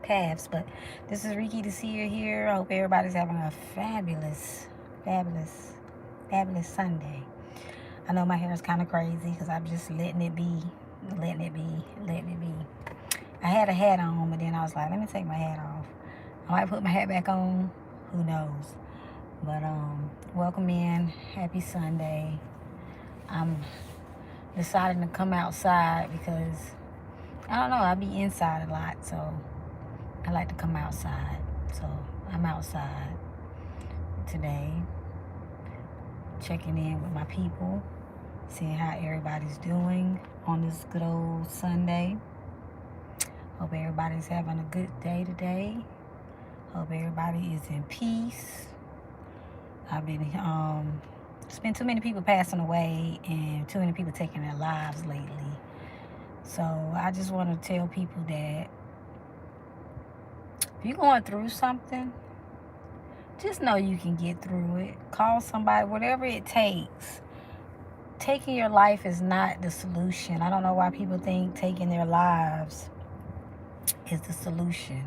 paths. But this is Rekey to see you here. I hope everybody's having a fabulous, fabulous, fabulous Sunday. I know my hair is kind of crazy because I'm just letting it be, letting it be, letting it be. I had a hat on, but then I was like, let me take my hat off. I might put my hat back on. Who knows? But welcome in. Happy Sunday. I'm deciding to come outside because I don't know, I be inside a lot, so I like to come outside. So I'm outside today, checking in with my people, seeing how everybody's doing on this good old Sunday. Hope everybody's having a good day today. Hope everybody is in peace. I've been it's been too many people passing away and too many people taking their lives lately. So I just want to tell people that if you're going through something, just know you can get through it. Call somebody, whatever it takes. Taking your life is not the solution. I don't know why people think taking their lives is the solution,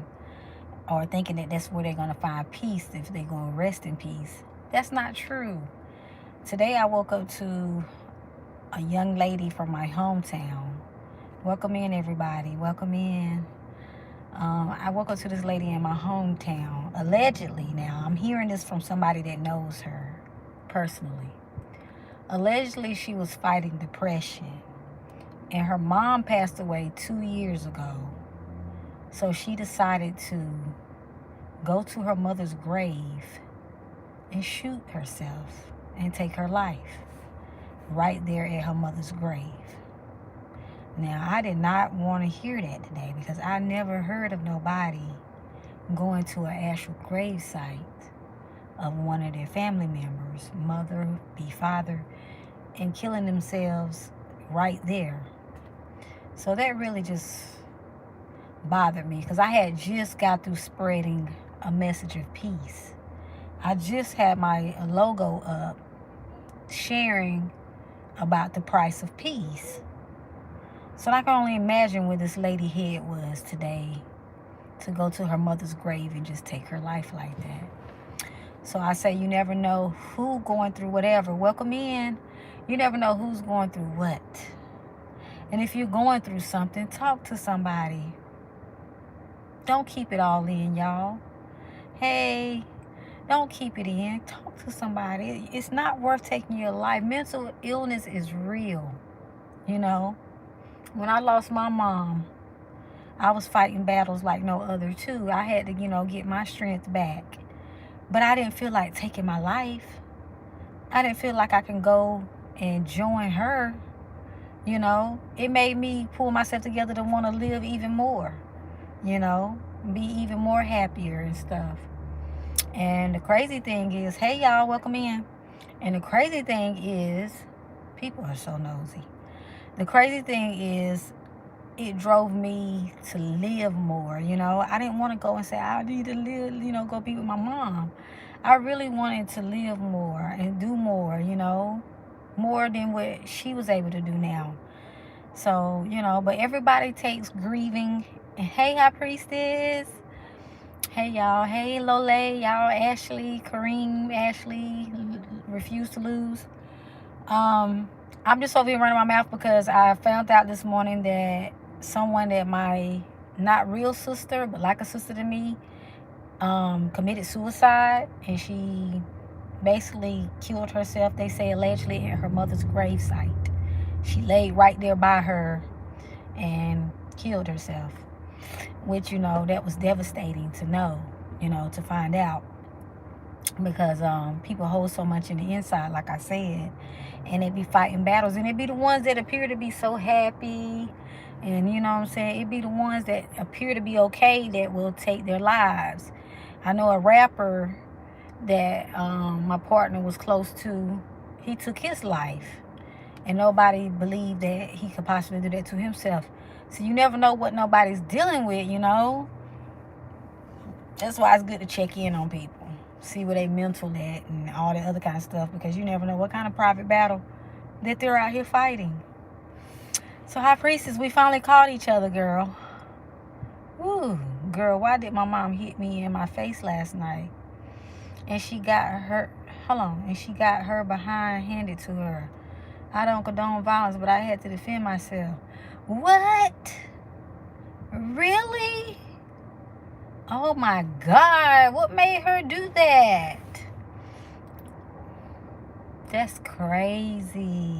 or thinking that that's where they're going to find peace, if they're going to rest in peace. That's not true. Today I woke up to a young lady from my hometown. Welcome in, everybody. Welcome in. I woke up to this lady in my hometown. Allegedly, now, I'm hearing this from somebody that knows her personally. Allegedly, she was fighting depression. And her mom passed away 2 years ago. So she decided to go to her mother's grave and shoot herself and take her life right there at her mother's grave. Now, I did not want to hear that today because I never heard of nobody going to an actual grave site of one of their family members, mother, be father, and killing themselves right there. So that really just bothered me because I had just got through spreading a message of peace. I just had my logo up sharing about the price of peace. So I can only imagine where this lady head was today to go to her mother's grave and just take her life like that. So I say you never know who going through whatever. Welcome in. You never know who's going through what. And if you're going through something, talk to somebody. Don't keep it all in, y'all. Hey, don't keep it in. Talk to somebody. It's not worth taking your life. Mental illness is real, you know. When I lost my mom, I was fighting battles like no other too. I had to, get my strength back. But I didn't feel like taking my life. I didn't feel like I can go and join her, It made me pull myself together to want to live even more, be even more happier and stuff. And the crazy thing is, hey y'all, welcome in. And the crazy thing is, people are so nosy. The crazy thing is, it drove me to live more, I didn't want to go and say, I need to live, go be with my mom. I really wanted to live more and do more, more than what she was able to do now. So, but everybody takes grieving. And hey, High Priestess. Hey, y'all. Hey, Lole. Y'all, Ashley, Kareem, Ashley, refuse to lose. I'm just over here running my mouth because I found out this morning that someone that my not real sister, but like a sister to me, committed suicide, and she basically killed herself, they say allegedly, at her mother's gravesite. She laid right there by her and killed herself, which, that was devastating to know, to find out, because people hold so much in the inside, like I said, and they be fighting battles, and it be the ones that appear to be so happy, and it be the ones that appear to be okay that will take their lives. I know a rapper that my partner was close to, he took his life, and nobody believed that he could possibly do that to himself. So you never know what nobody's dealing with, That's why it's good to check in on people, see where they mental at and all that other kind of stuff, because you never know what kind of private battle that they're out here fighting. So, High Priestess, we finally caught each other, girl. Woo, girl, why did my mom hit me in my face last night? And she got her, and she got her behind handed to her. I don't condone violence, but I had to defend myself. What? Really? Oh my God, what made her do that? That's crazy.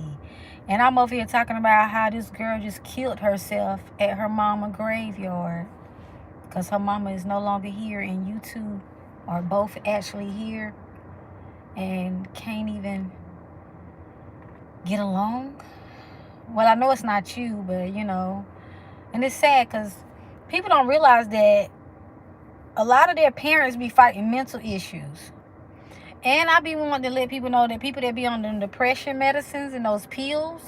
And I'm over here talking about how this girl just killed herself at her mama graveyard because her mama is no longer here and you two are both actually here and can't even get along. Well, I know it's not you, but you know, and it's sad because people don't realize that a lot of their parents be fighting mental issues. And I be wanting to let people know that people that be on them depression medicines and those pills,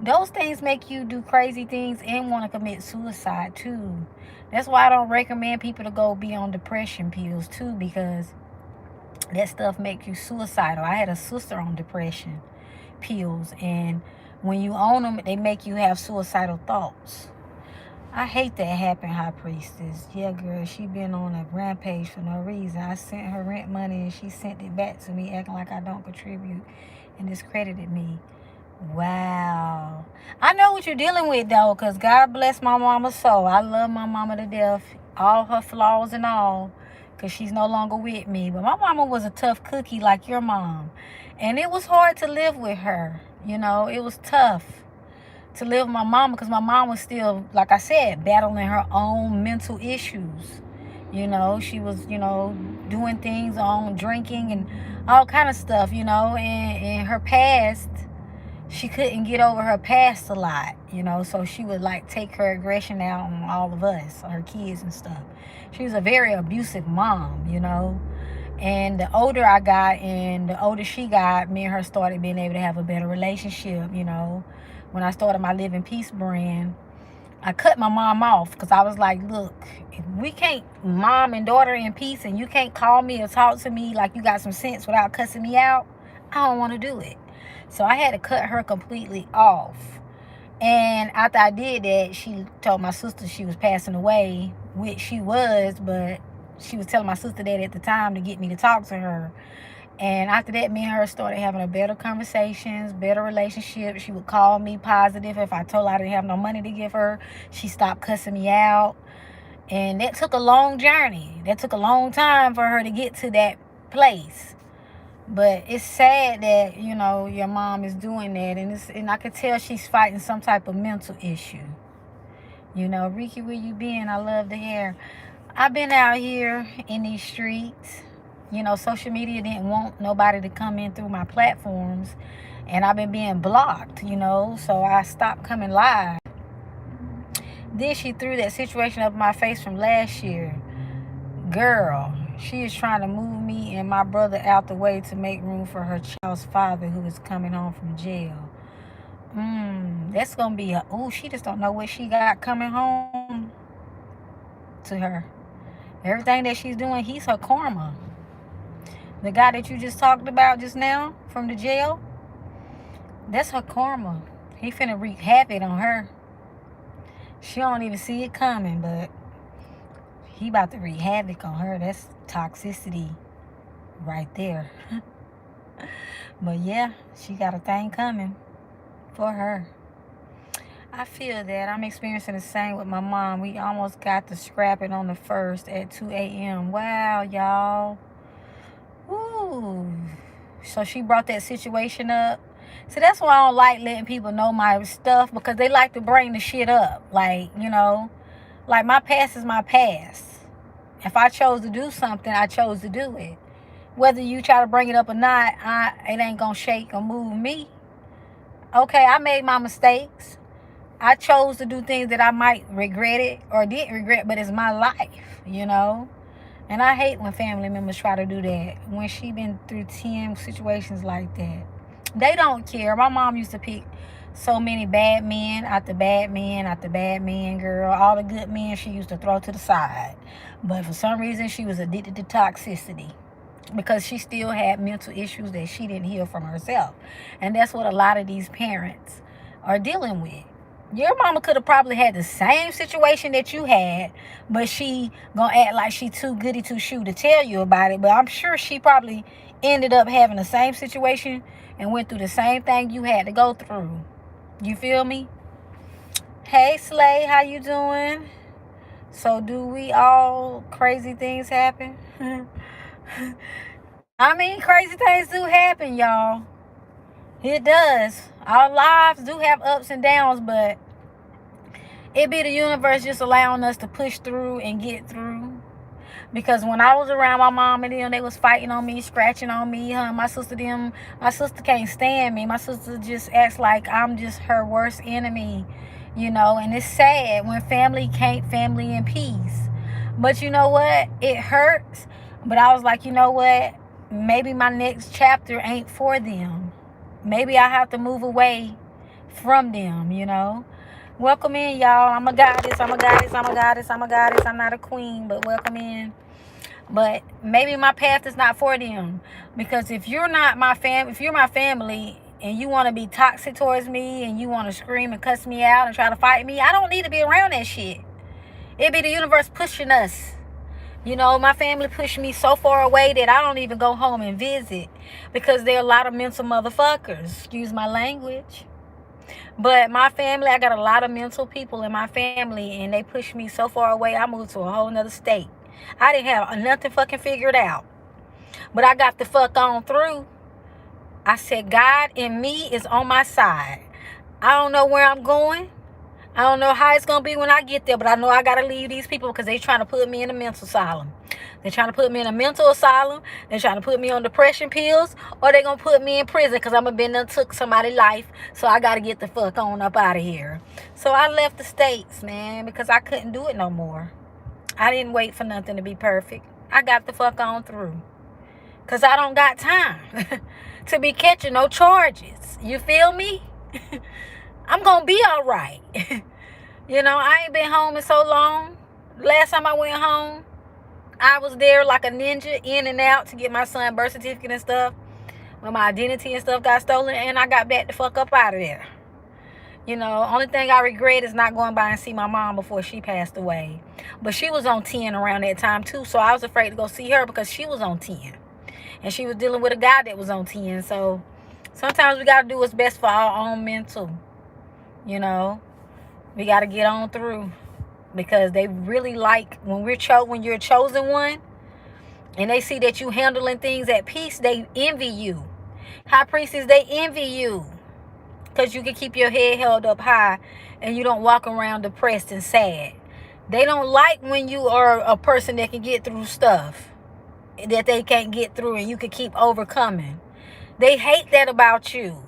those things make you do crazy things and want to commit suicide too. That's why I don't recommend people to go be on depression pills too, because that stuff makes you suicidal. I had a sister on depression pills, and when you own them, they make you have suicidal thoughts. I hate that happened, High Priestess. Yeah, girl, she been on a rampage for no reason. I sent her rent money and she sent it back to me acting like I don't contribute and discredited me. Wow. I know what you're dealing with, though, because God bless my mama's soul. I love my mama to death, all her flaws and all, because she's no longer with me. But my mama was a tough cookie like your mom. And it was hard to live with her. You know, it was tough to live with my mama because my mom was still, like I said, battling her own mental issues. You know, she was, you know, doing things on drinking and all kind of stuff, you know, and her past, she couldn't get over her past a lot, you know, so she would like take her aggression out on all of us, her kids and stuff. She was a very abusive mom, you know. And the older I got and the older she got, me and her started being able to have a better relationship, you know. When I started my Live in Peace brand, I cut my mom off because I was like, look, if we can't mom and daughter in peace and you can't call me or talk to me like you got some sense without cussing me out, I don't want to do it. So I had to cut her completely off. And after I did that, she told my sister she was passing away, which she was, but she was telling my sister that at the time to get me to talk to her. And after that, me and her started having a better conversations, better relationship. She would call me positive. If I told her I didn't have no money to give her, she stopped cussing me out. And that took a long journey. That took a long time for her to get to that place. But it's sad that, you know, your mom is doing that. And I could tell she's fighting some type of mental issue. You know, Rekey, where you been? I love the hair. I've been out here in these streets. You know, social media didn't want nobody to come in through my platforms. And I've been being blocked, you know. So I stopped coming live. Then she threw that situation up in my face from last year. Girl, she is trying to move me and my brother out the way to make room for her child's father who is coming home from jail. That's going to be she just don't know what she got coming home to her. Everything that she's doing, he's her karma. The guy that you just talked about just now from the jail, that's her karma. He finna wreak havoc on her. She don't even see it coming, but he about to wreak havoc on her. That's toxicity right there. But yeah, she got a thing coming for her. I feel that. I'm experiencing the same with my mom. We almost got to scrapping on the 1st at 2 a.m. Wow, y'all. Ooh. So she brought that situation up. So that's why I don't like letting people know my stuff, because they like to bring the shit up. Like, you know, like my past is my past. If I chose to do something, I chose to do it. Whether you try to bring it up or not, it ain't gonna shake or move me. Okay, I made my mistakes. I chose to do things that I might regret it or didn't regret, but it's my life, you know. And I hate when family members try to do that. When she been through 10 situations like that, they don't care. My mom used to pick so many bad men after bad men after bad men, girl. All the good men she used to throw to the side. But for some reason, she was addicted to toxicity because she still had mental issues that she didn't heal from herself. And that's what a lot of these parents are dealing with. Your mama could have probably had the same situation that you had, but she gonna act like she too goody two shoe to tell you about it. But I'm sure she probably ended up having the same situation and went through the same thing you had to go through. You feel me? Hey Slay, how you doing? So do we all crazy things happen? I mean, crazy things do happen, y'all. It does. Our lives do have ups and downs, but it be the universe just allowing us to push through and get through. Because when I was around my mom and them, they was fighting on me, scratching on me. My sister can't stand me. My sister just acts like I'm just her worst enemy, and it's sad when family can't family in peace. But you know what? It hurts. But I was like, you know what? Maybe my next chapter ain't for them. Maybe I have to move away from them. Welcome in, y'all. I'm a goddess. I'm not a queen, but welcome in. But maybe my path is not for them. Because if you're my family and you want to be toxic towards me and you want to scream and cuss me out and try to fight me, I don't need to be around that shit. It be the universe pushing us. My family pushed me so far away that I don't even go home and visit because there are a lot of mental motherfuckers. Excuse my language. But my family, I got a lot of mental people in my family, and they pushed me so far away, I moved to a whole nother state. I didn't have nothing fucking figured out. But I got the fuck on through. I said, God in me is on my side. I don't know where I'm going. I don't know how it's going to be when I get there, but I know I got to leave these people because they trying to put me in a mental asylum. They're trying to put me in a mental asylum. They're trying to put me on depression pills, or they're going to put me in prison because I'm a been done took somebody's life, so I got to get the fuck on up out of here. So I left the States, man, because I couldn't do it no more. I didn't wait for nothing to be perfect. I got the fuck on through because I don't got time to be catching no charges. You feel me? I'm going to be all right. I ain't been home in so long. Last time I went home, I was there like a ninja, in and out to get my son birth certificate and stuff. When my identity and stuff got stolen, and I got back the fuck up out of there. Only thing I regret is not going by and see my mom before she passed away. But she was on 10 around that time too, so I was afraid to go see her because she was on 10. And she was dealing with a guy that was on 10. So sometimes we got to do what's best for our own mental. We got to get on through, because they really like when you're a chosen one and they see that you handling things at peace, they envy you. High priestess, they envy you because you can keep your head held up high and you don't walk around depressed and sad. They don't like when you are a person that can get through stuff that they can't get through and you can keep overcoming. They hate that about you.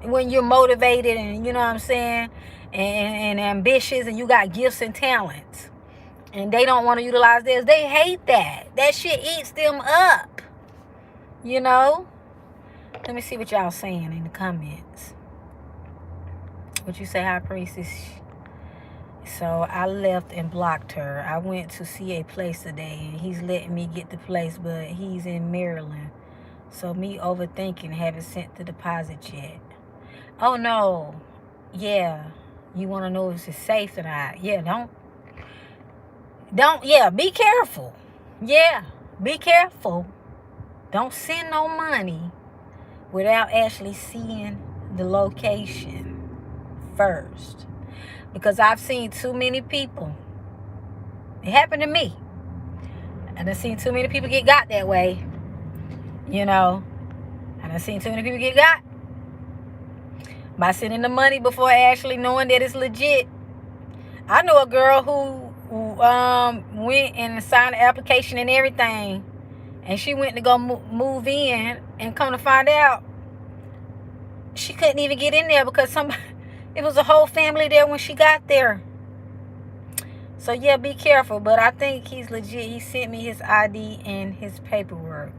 When you're motivated and, you know what I'm saying, and ambitious and you got gifts and talents and they don't want to utilize theirs, they hate that. That shit eats them up. Let me see what y'all saying in the comments. What you say, High Priestess? So I left and blocked her. I went to see a place today and he's letting me get the place, but he's in Maryland. So me overthinking, haven't sent the deposit yet. Oh no. Yeah. You want to know if it's safe or not. Yeah, be careful. Yeah, be careful. Don't send no money without actually seeing the location first. Because I've seen too many people. It happened to me. And I've seen too many people get got that way. And I've seen too many people get got by sending the money before actually knowing that it's legit. I know a girl who went and signed the application and everything, and she went to go move in, and come to find out she couldn't even get in there because it was a whole family there when she got there. So yeah, be careful. But I think he's legit. He sent me his ID and his paperwork.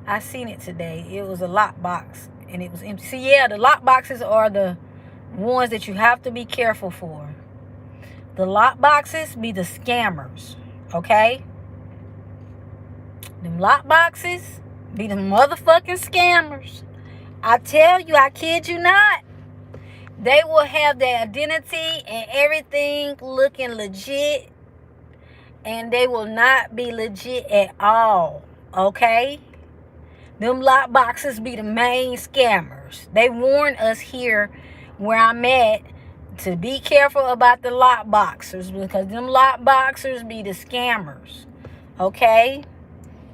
I seen it today. It was a lockbox and it was empty. See, yeah, the lock boxes are the ones that you have to be careful for. The lock boxes be the scammers, okay? Them lock boxes be the motherfucking scammers. I tell you, I kid you not. They will have their identity and everything looking legit, and they will not be legit at all, okay? Them lock boxes be the main scammers. They warn us here where I'm at to be careful about the lock boxers, because them lock boxers be the scammers, okay?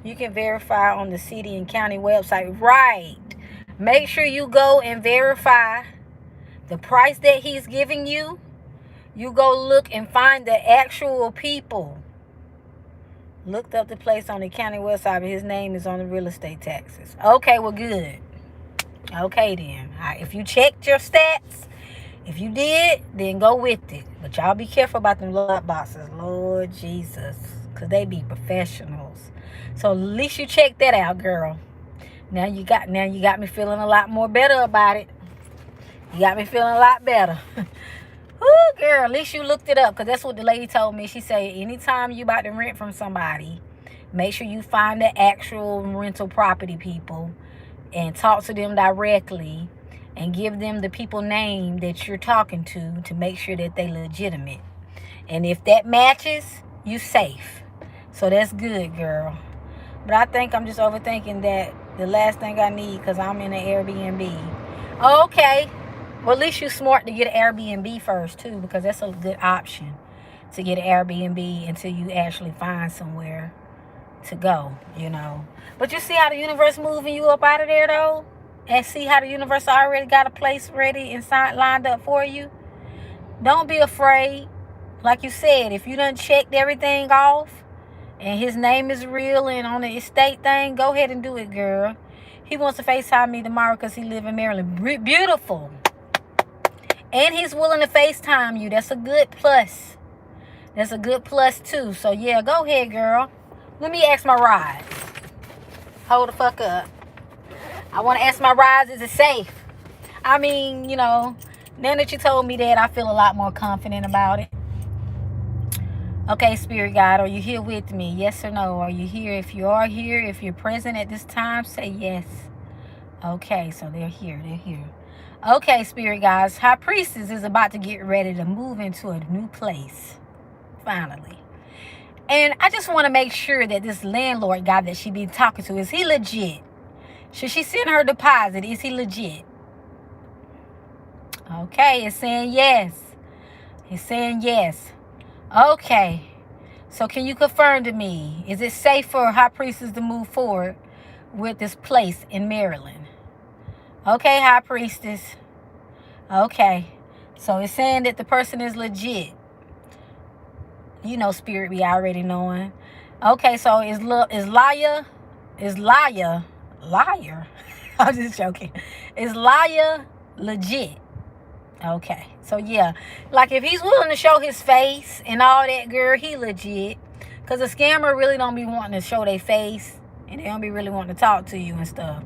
You can verify on the city and county website. Right. Make sure you go and verify the price that he's giving you. You go look and find the actual people. Looked up the place on the county website, but his name is on the real estate taxes. Okay, well, good. Okay, then. If you checked your stats, if you did, then go with it. But y'all be careful about them lot boxes, Lord Jesus, because they be professionals. So at least you check that out, girl. Now you got me feeling a lot more better about it. You got me feeling a lot better. Ooh, girl, at least you looked it up, because that's what the lady told me. She said, anytime you about to rent from somebody, make sure you find the actual rental property people and talk to them directly and give them the people name that you're talking to make sure that they legitimate. And if that matches, you safe. So that's good, girl. But I think I'm just overthinking that the last thing I need, because I'm in an Airbnb. Okay. Well, at least you're smart to get an Airbnb first, too, because that's a good option to get an Airbnb until you actually find somewhere to go, you know. But you see how the universe moving you up out of there, though? And see how the universe already got a place ready and lined up for you? Don't be afraid. Like you said, if you done checked everything off and his name is real and on the estate thing, go ahead and do it, girl. He wants to FaceTime me tomorrow because he live in Maryland. Beautiful. And he's willing to FaceTime you. That's a good plus. That's a good plus, too. So, yeah, go ahead, girl. Let me ask my rides. Hold the fuck up. I want to ask my rides, is it safe? I mean, you know, now that you told me that, I feel a lot more confident about it. Okay, Spirit God, are you here with me? Yes or no? Are you here? If you are here, if you're present at this time, say yes. Okay, so they're here. They're here. Okay, Spirit guys, High Priestess is about to get ready to move into a new place. Finally. And I just want to make sure that this landlord guy that she be talking to, is he legit? Should she send her deposit? Is he legit? Okay, it's saying yes. It's saying yes. Okay. So can you confirm to me, is it safe for High Priestess to move forward with this place in Maryland? Okay, High Priestess. Okay. So it's saying that the person is legit. You know, Spirit, we already knowing. Okay, so is liar? I'm just joking. Is liar legit? Okay. So, yeah. Like, if he's willing to show his face and all that, girl, he legit. Because a scammer really don't be wanting to show their face. And they don't be really wanting to talk to you and stuff.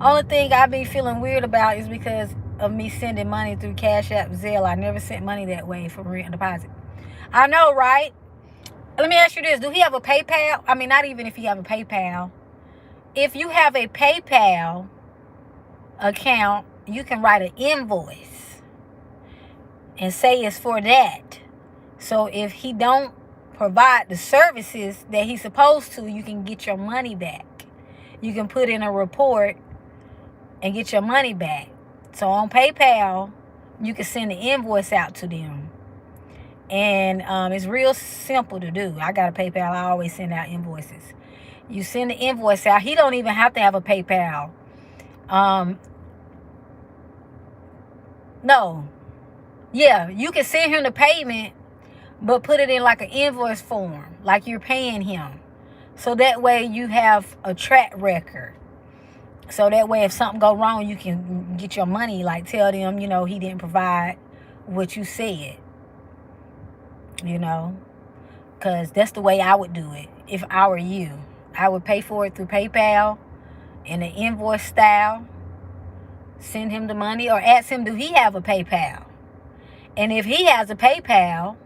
Only thing I be feeling weird about is because of me sending money through Cash App, Zelle. I never sent money that way for rent and deposit. I know, right? Let me ask you this. Do he have a PayPal? I mean, not even if you have a PayPal. If you have a PayPal account, you can write an invoice and say it's for that. So if he don't provide the services that he's supposed to, you can get your money back. You can put in a report and get your money back. So on PayPal, you can send the invoice out to them. And it's real simple to do. I got a PayPal. I always send out invoices. You send the invoice out. He don't even have to have a PayPal. No. Yeah, you can send him the payment, but put it in like an invoice form, like you're paying him. So that way you have a track record. So that way if something go wrong, you can get your money, like tell them, you know, he didn't provide what you said. You know, because that's the way I would do it if I were you. I would pay for it through PayPal in an invoice style, send him the money, or ask him, do he have a PayPal? And if he has a PayPal,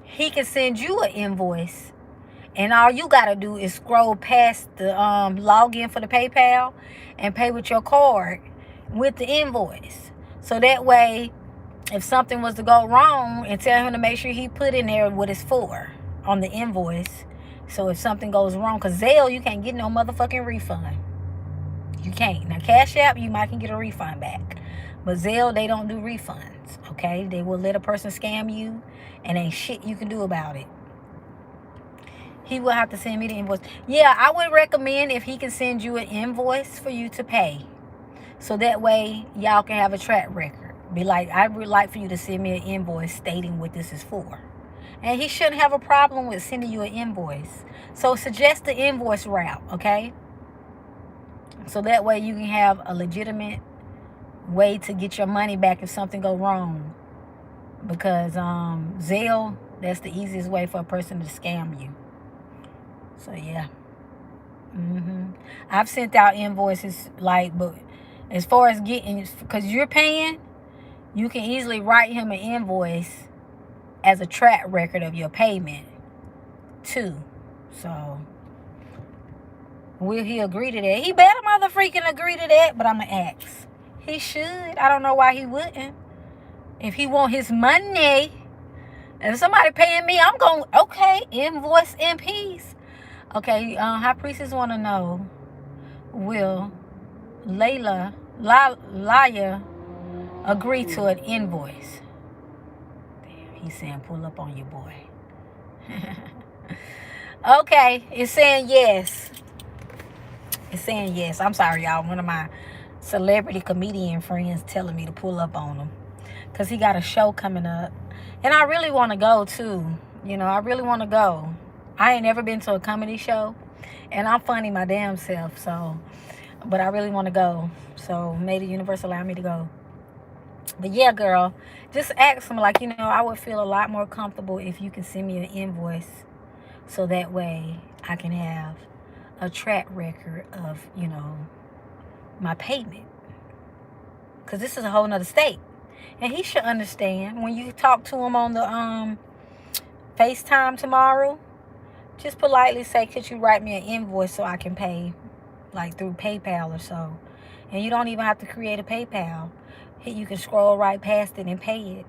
he can send you an invoice. And all you got to do is scroll past the login for the PayPal and pay with your card with the invoice. So that way if something was to go wrong, and tell him to make sure he put in there what it's for on the invoice. So if something goes wrong, because Zelle, you can't get no motherfucking refund. You can't. Now, Cash App, you might can get a refund back. But Zelle, they don't do refunds, okay? They will let a person scam you, and ain't shit you can do about it. He will have to send me the invoice. Yeah, I would recommend if he can send you an invoice for you to pay. So that way, y'all can have a track record. Be like, I would like for you to send me an invoice stating what this is for. And he shouldn't have a problem with sending you an invoice. So suggest the invoice route, okay? So that way you can have a legitimate way to get your money back if something go wrong. Because Zelle, that's the easiest way for a person to scam you. So yeah. I've sent out invoices, like, but as far as getting, because you're paying, you can easily write him an invoice as a track record of your payment too. So will he agree to that? He better motherfucking agree to that, but I'm gonna ask. He should. I don't know why he wouldn't. If he want his money, if somebody paying me, I'm going, okay, invoice in peace. Okay, High Priestess want to know, will Laya agree to an invoice? Damn, he's saying pull up on your boy. Okay, it's saying yes. It's saying yes. I'm sorry, y'all. One of my celebrity comedian friends telling me to pull up on him, because he got a show coming up. And I really want to go, too. You know, I really want to go. I ain't never been to a comedy show. And I'm funny my damn self, so. But I really want to go. So, may the universe allow me to go. But yeah, girl. Just ask him, like, you know, I would feel a lot more comfortable if you can send me an invoice. So that way I can have a track record of, you know, my payment. Because this is a whole nother state. And he should understand when you talk to him on the FaceTime tomorrow. Just politely say, could you write me an invoice so I can pay, like through PayPal or so. And you don't even have to create a PayPal. You can scroll right past it and pay it.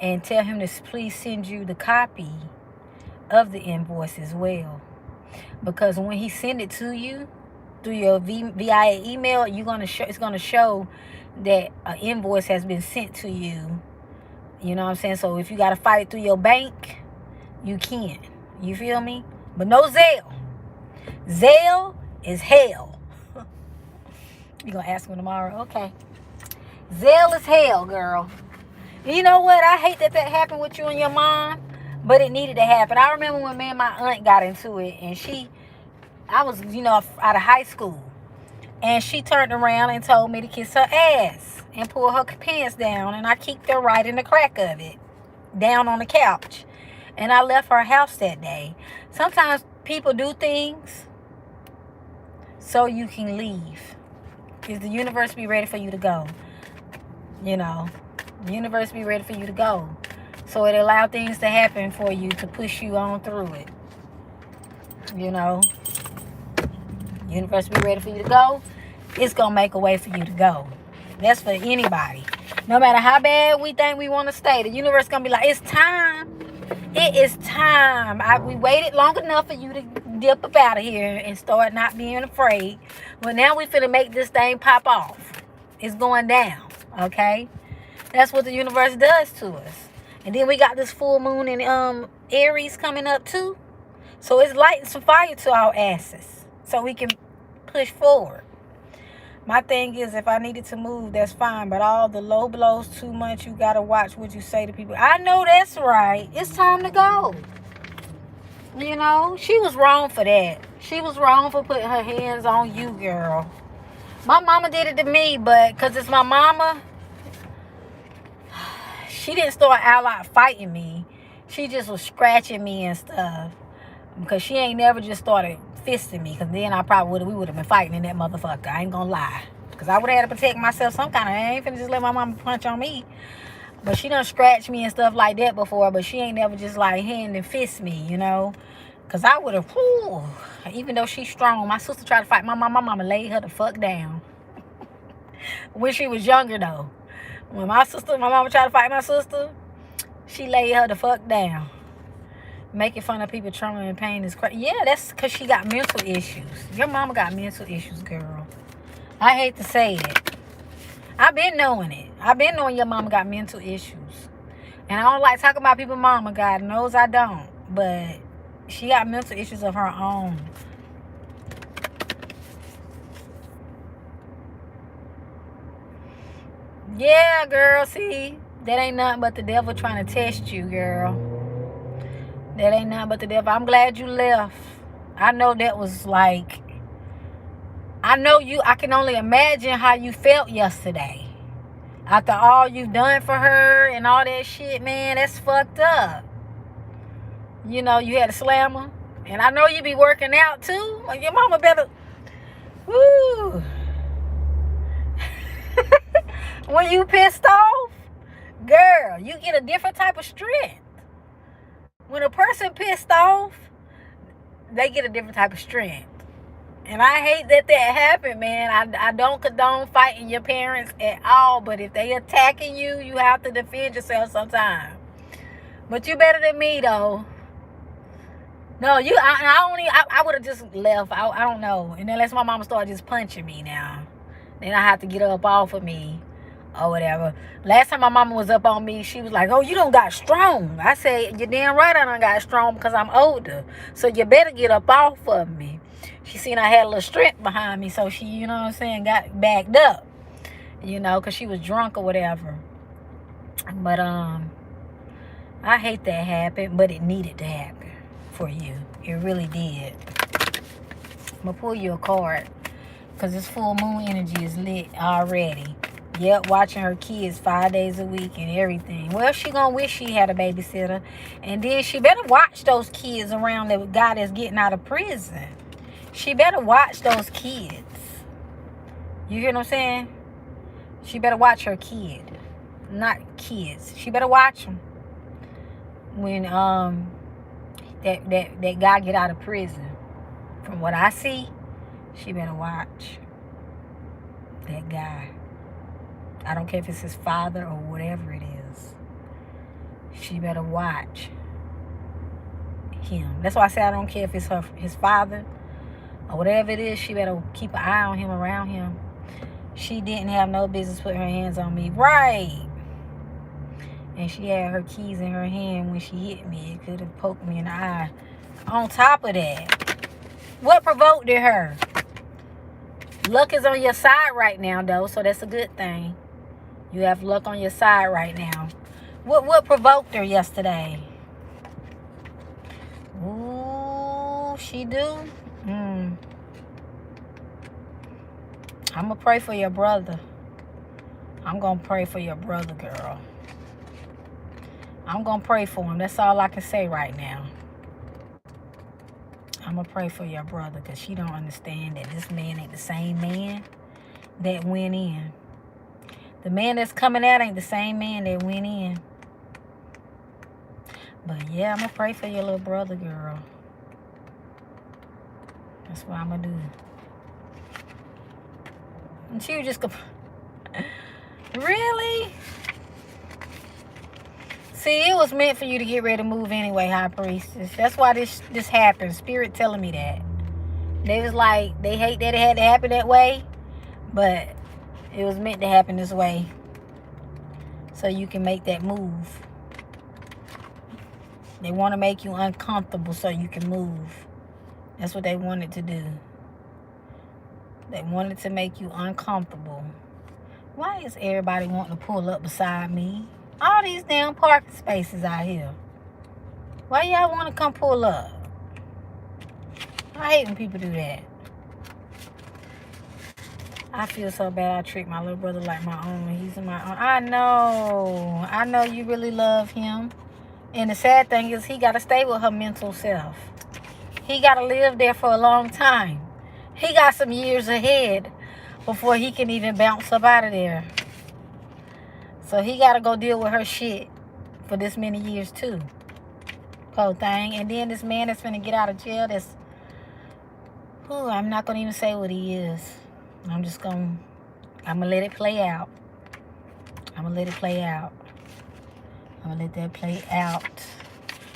And tell him to please send you the copy of the invoice as well. Because when he send it to you through your via email, it's gonna show that an invoice has been sent to you. You know what I'm saying? So if you gotta fight it through your bank, you can. You feel me? But no Zelle. Zelle is hell. You gonna ask him tomorrow? Okay. Zelle is hell, girl. You know what? I hate that happened with you and your mom, but it needed to happen. I remember when me and my aunt got into it, and I was, you know, out of high school, and she turned around and told me to kiss her ass and pull her pants down, and I kicked her right in the crack of it, down on the couch. And I left her house that day. Sometimes people do things so you can leave. Because the universe be ready for you to go. You know, the universe be ready for you to go. So it allow things to happen for you to push you on through it. You know, the universe be ready for you to go. It's going to make a way for you to go. That's for anybody. No matter how bad we think we want to stay, the universe going to be like, it's time. It is time. We waited long enough for you to dip up out of here and start not being afraid. But now we finna make this thing pop off. It's going down. Okay? That's what the universe does to us. And then we got this full moon in Aries coming up too. So it's lighting some fire to our asses. So we can push forward. My thing is, if I needed to move, that's fine. But all the low blows too much, you got to watch what you say to people. I know that's right. It's time to go. You know, she was wrong for that. She was wrong for putting her hands on you, girl. My mama did it to me, but because it's my mama, she didn't start out fighting me. She just was scratching me and stuff. Because she ain't never just started fisting me, because then we would have been fighting in that motherfucker. I ain't gonna lie, because I would have had to protect myself some kind of. I ain't finna just let my mama punch on me. But she done scratched me and stuff like that before, but she ain't never just like hand and fist me, you know, because I would have, even though she's strong. My sister tried to fight my mama laid her the fuck down when she was younger though. When my mama tried to fight my sister, she laid her the fuck down. Making fun of people trauma and pain is crazy. Yeah, that's because she got mental issues. Your mama got mental issues, girl. I hate to say it. I've been knowing it. I've been knowing your mama got mental issues. And I don't like talking about people's mama. God knows I don't. But she got mental issues of her own. Yeah, girl, see? That ain't nothing but the devil trying to test you, girl. That ain't nothing but the devil. I'm glad you left. I know that was like... I can only imagine how you felt yesterday. After all you've done for her and all that shit, man, that's fucked up. You know, you had to slam her. And I know you be working out, too. Your mama better... Woo! When you pissed off, girl, you get a different type of strength. When a person pissed off, they get a different type of strength. And I hate that happened, man. I don't condone fighting your parents at all. But if they attacking you, you have to defend yourself sometimes. But you better than me, though. No, I would have just left. I don't know. And unless my mama started just punching me now. Then I have to get up off of me or whatever. Last time my mama was up on me, she was like, oh, you don't got strong. I said, you're damn right I done got strong because I'm older. So you better get up off of me. She seen I had a little strength behind me, so she, you know what I'm saying, got backed up, you know, because she was drunk or whatever. But, I hate that happened, but it needed to happen for you. It really did. I'm going to pull you a card, because this full moon energy is lit already. Yep, watching her kids 5 days a week and everything. Well, she going to wish she had a babysitter. And then she better watch those kids around the guy that's getting out of prison. She better watch those kids. You hear what I'm saying? She better watch her kid. Not kids. She better watch them. When that guy get out of prison. From what I see, she better watch that guy. I don't care if it's his father or whatever it is. She better watch him. That's why I say I don't care if it's his father or whatever it is. She better keep an eye on him, around him. She didn't have no business putting her hands on me. Right. And she had her keys in her hand when she hit me. It could have poked me in the eye. On top of that, what provoked her? Luck is on your side right now, though, so that's a good thing. You have luck on your side right now. What provoked her yesterday? Ooh, she do? I'm going to pray for your brother. I'm going to pray for your brother, girl. I'm going to pray for him. That's all I can say right now. I'm going to pray for your brother because she don't understand that this man ain't the same man that went in. The man that's coming out ain't the same man that went in. But yeah, I'm going to pray for your little brother, girl. That's what I'm going to do. And she was just... Really? See, it was meant for you to get ready to move anyway, High Priestess. That's why this happened. Spirit telling me that. They was like, they hate that it had to happen that way. But it was meant to happen this way. So you can make that move. They want to make you uncomfortable so you can move. That's what they wanted to do. They wanted to make you uncomfortable. Why is everybody wanting to pull up beside me? All these damn parking spaces out here. Why y'all want to come pull up? I hate when people do that. I feel so bad I treat my little brother like my own. He's my own. I know you really love him. And the sad thing is he got to stay with her mental self. He got to live there for a long time. He got some years ahead before he can even bounce up out of there. So he got to go deal with her shit for this many years too. Poor thing. And then this man that's finna get out of jail that's... Ooh, I'm not going to even say what he is. I'm going to let it play out. I'm going to let it play out. I'm going to let that play out.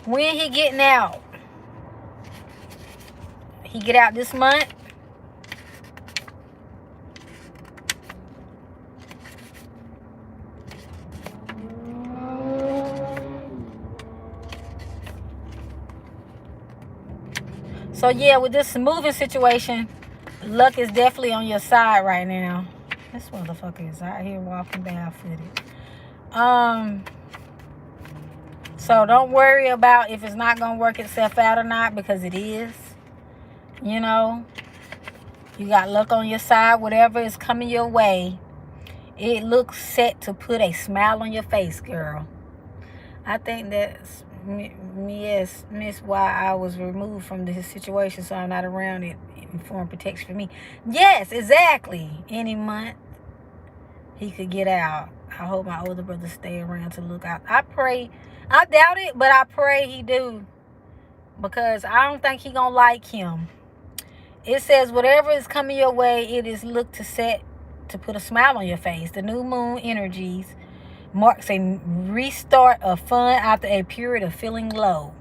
When he getting out? He get out this month? So yeah, with this moving situation, luck is definitely on your side right now. This motherfucker is out here walking barefooted. So don't worry about if it's not gonna work itself out or not, because it is. You know, you got luck on your side. Whatever is coming your way, it looks set to put a smile on your face, girl. I think that's miss why I was removed from this situation, so I'm not around it in form protection for me. Yes, exactly. Any month he could get out. I hope my older brother stay around to look out. I pray. I doubt it, but I pray he do, because I don't think he gonna like him. It says whatever is coming your way, it is looked to set to put a smile on your face. The new moon energies marks a restart of fun after a period of feeling low.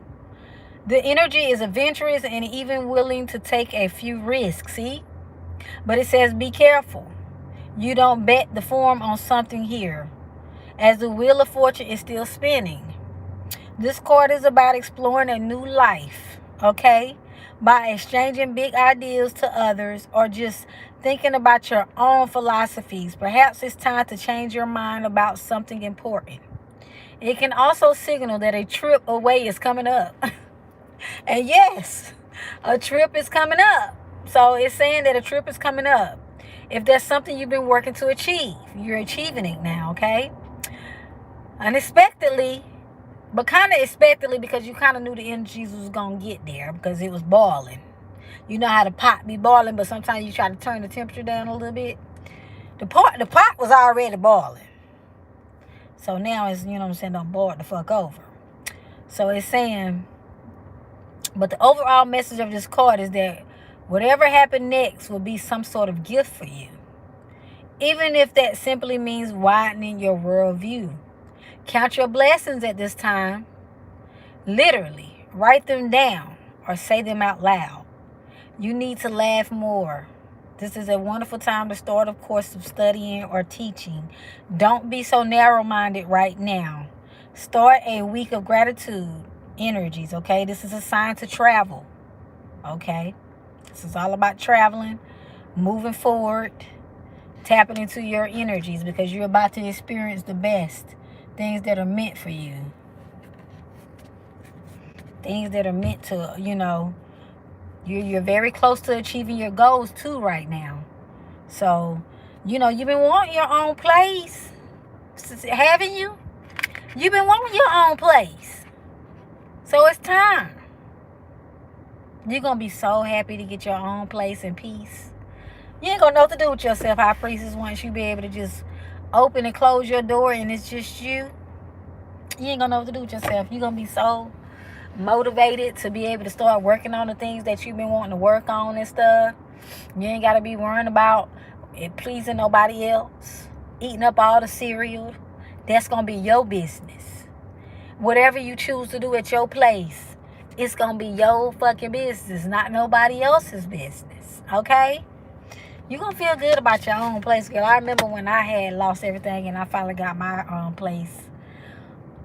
The energy is adventurous and even willing to take a few risks, see? But it says be careful. You don't bet the farm on something here, as the wheel of fortune is still spinning. This card is about exploring a new life, okay? By exchanging big ideas to others, or just thinking about your own philosophies. Perhaps it's time to change your mind about something important. It can also signal that a trip away is coming up. And yes, a trip is coming up. So it's saying that a trip is coming up. If there's something you've been working to achieve, you're achieving it now, okay? Unexpectedly, but kind of expectedly, because you kind of knew the energies was going to get there because it was boiling. You know how the pot be boiling, but sometimes you try to turn the temperature down a little bit. The pot was already boiling. So now it's, you know what I'm saying, don't boil the fuck over. So it's saying, but the overall message of this card is that whatever happened next will be some sort of gift for you. Even if that simply means widening your worldview. Count your blessings at this time. Literally, write them down or say them out loud. You need to laugh more. This is a wonderful time to start a course of studying or teaching. Don't be so narrow-minded right now. Start a week of gratitude energies, okay? This is a sign to travel, okay? This is all about traveling, moving forward, tapping into your energies, because you're about to experience the best. Things that are meant for you. Things that are meant to, you know, you're very close to achieving your goals too right now. So, you know, you've been wanting your own place, haven't you? You've been wanting your own place. So it's time. You're going to be so happy to get your own place in peace. You ain't going to know what to do with yourself, High Priestess, once you be able to just open and close your door and it's just you. You ain't gonna know what to do with yourself. You're gonna be so motivated to be able to start working on the things that you've been wanting to work on and stuff. You ain't gotta be worrying about it pleasing nobody else, eating up all the cereal. That's gonna be your business. Whatever you choose to do at your place, it's gonna be your fucking business, not nobody else's business, okay? You're going to feel good about your own place, girl. I remember when I had lost everything and I finally got my own place.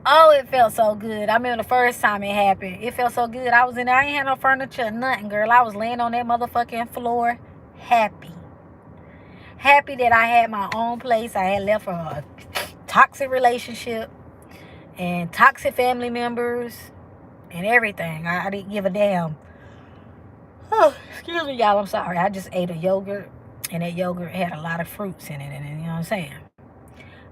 Oh, it felt so good. I remember the first time it happened. It felt so good. I was in there. I ain't had no furniture, nothing, girl. I was laying on that motherfucking floor, happy. Happy that I had my own place. I had left from a toxic relationship and toxic family members and everything. I didn't give a damn. Oh, excuse me, y'all. I'm sorry. I just ate a yogurt. And that yogurt had a lot of fruits in it, and you know what I'm saying?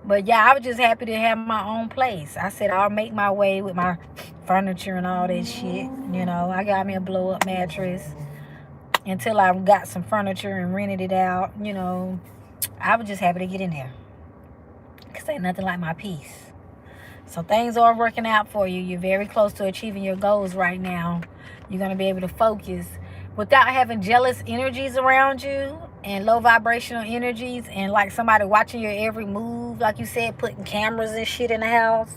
But yeah, I was just happy to have my own place. I said I'll make my way with my furniture and all that shit. You know, I got me a blow-up mattress until I got some furniture and rented it out. You know, I was just happy to get in there. Because ain't nothing like my peace. So things are working out for you. You're very close to achieving your goals right now. You're going to be able to focus without having jealous energies around you. and low vibrational energies, and like somebody watching your every move, like you said, putting cameras and shit in the house,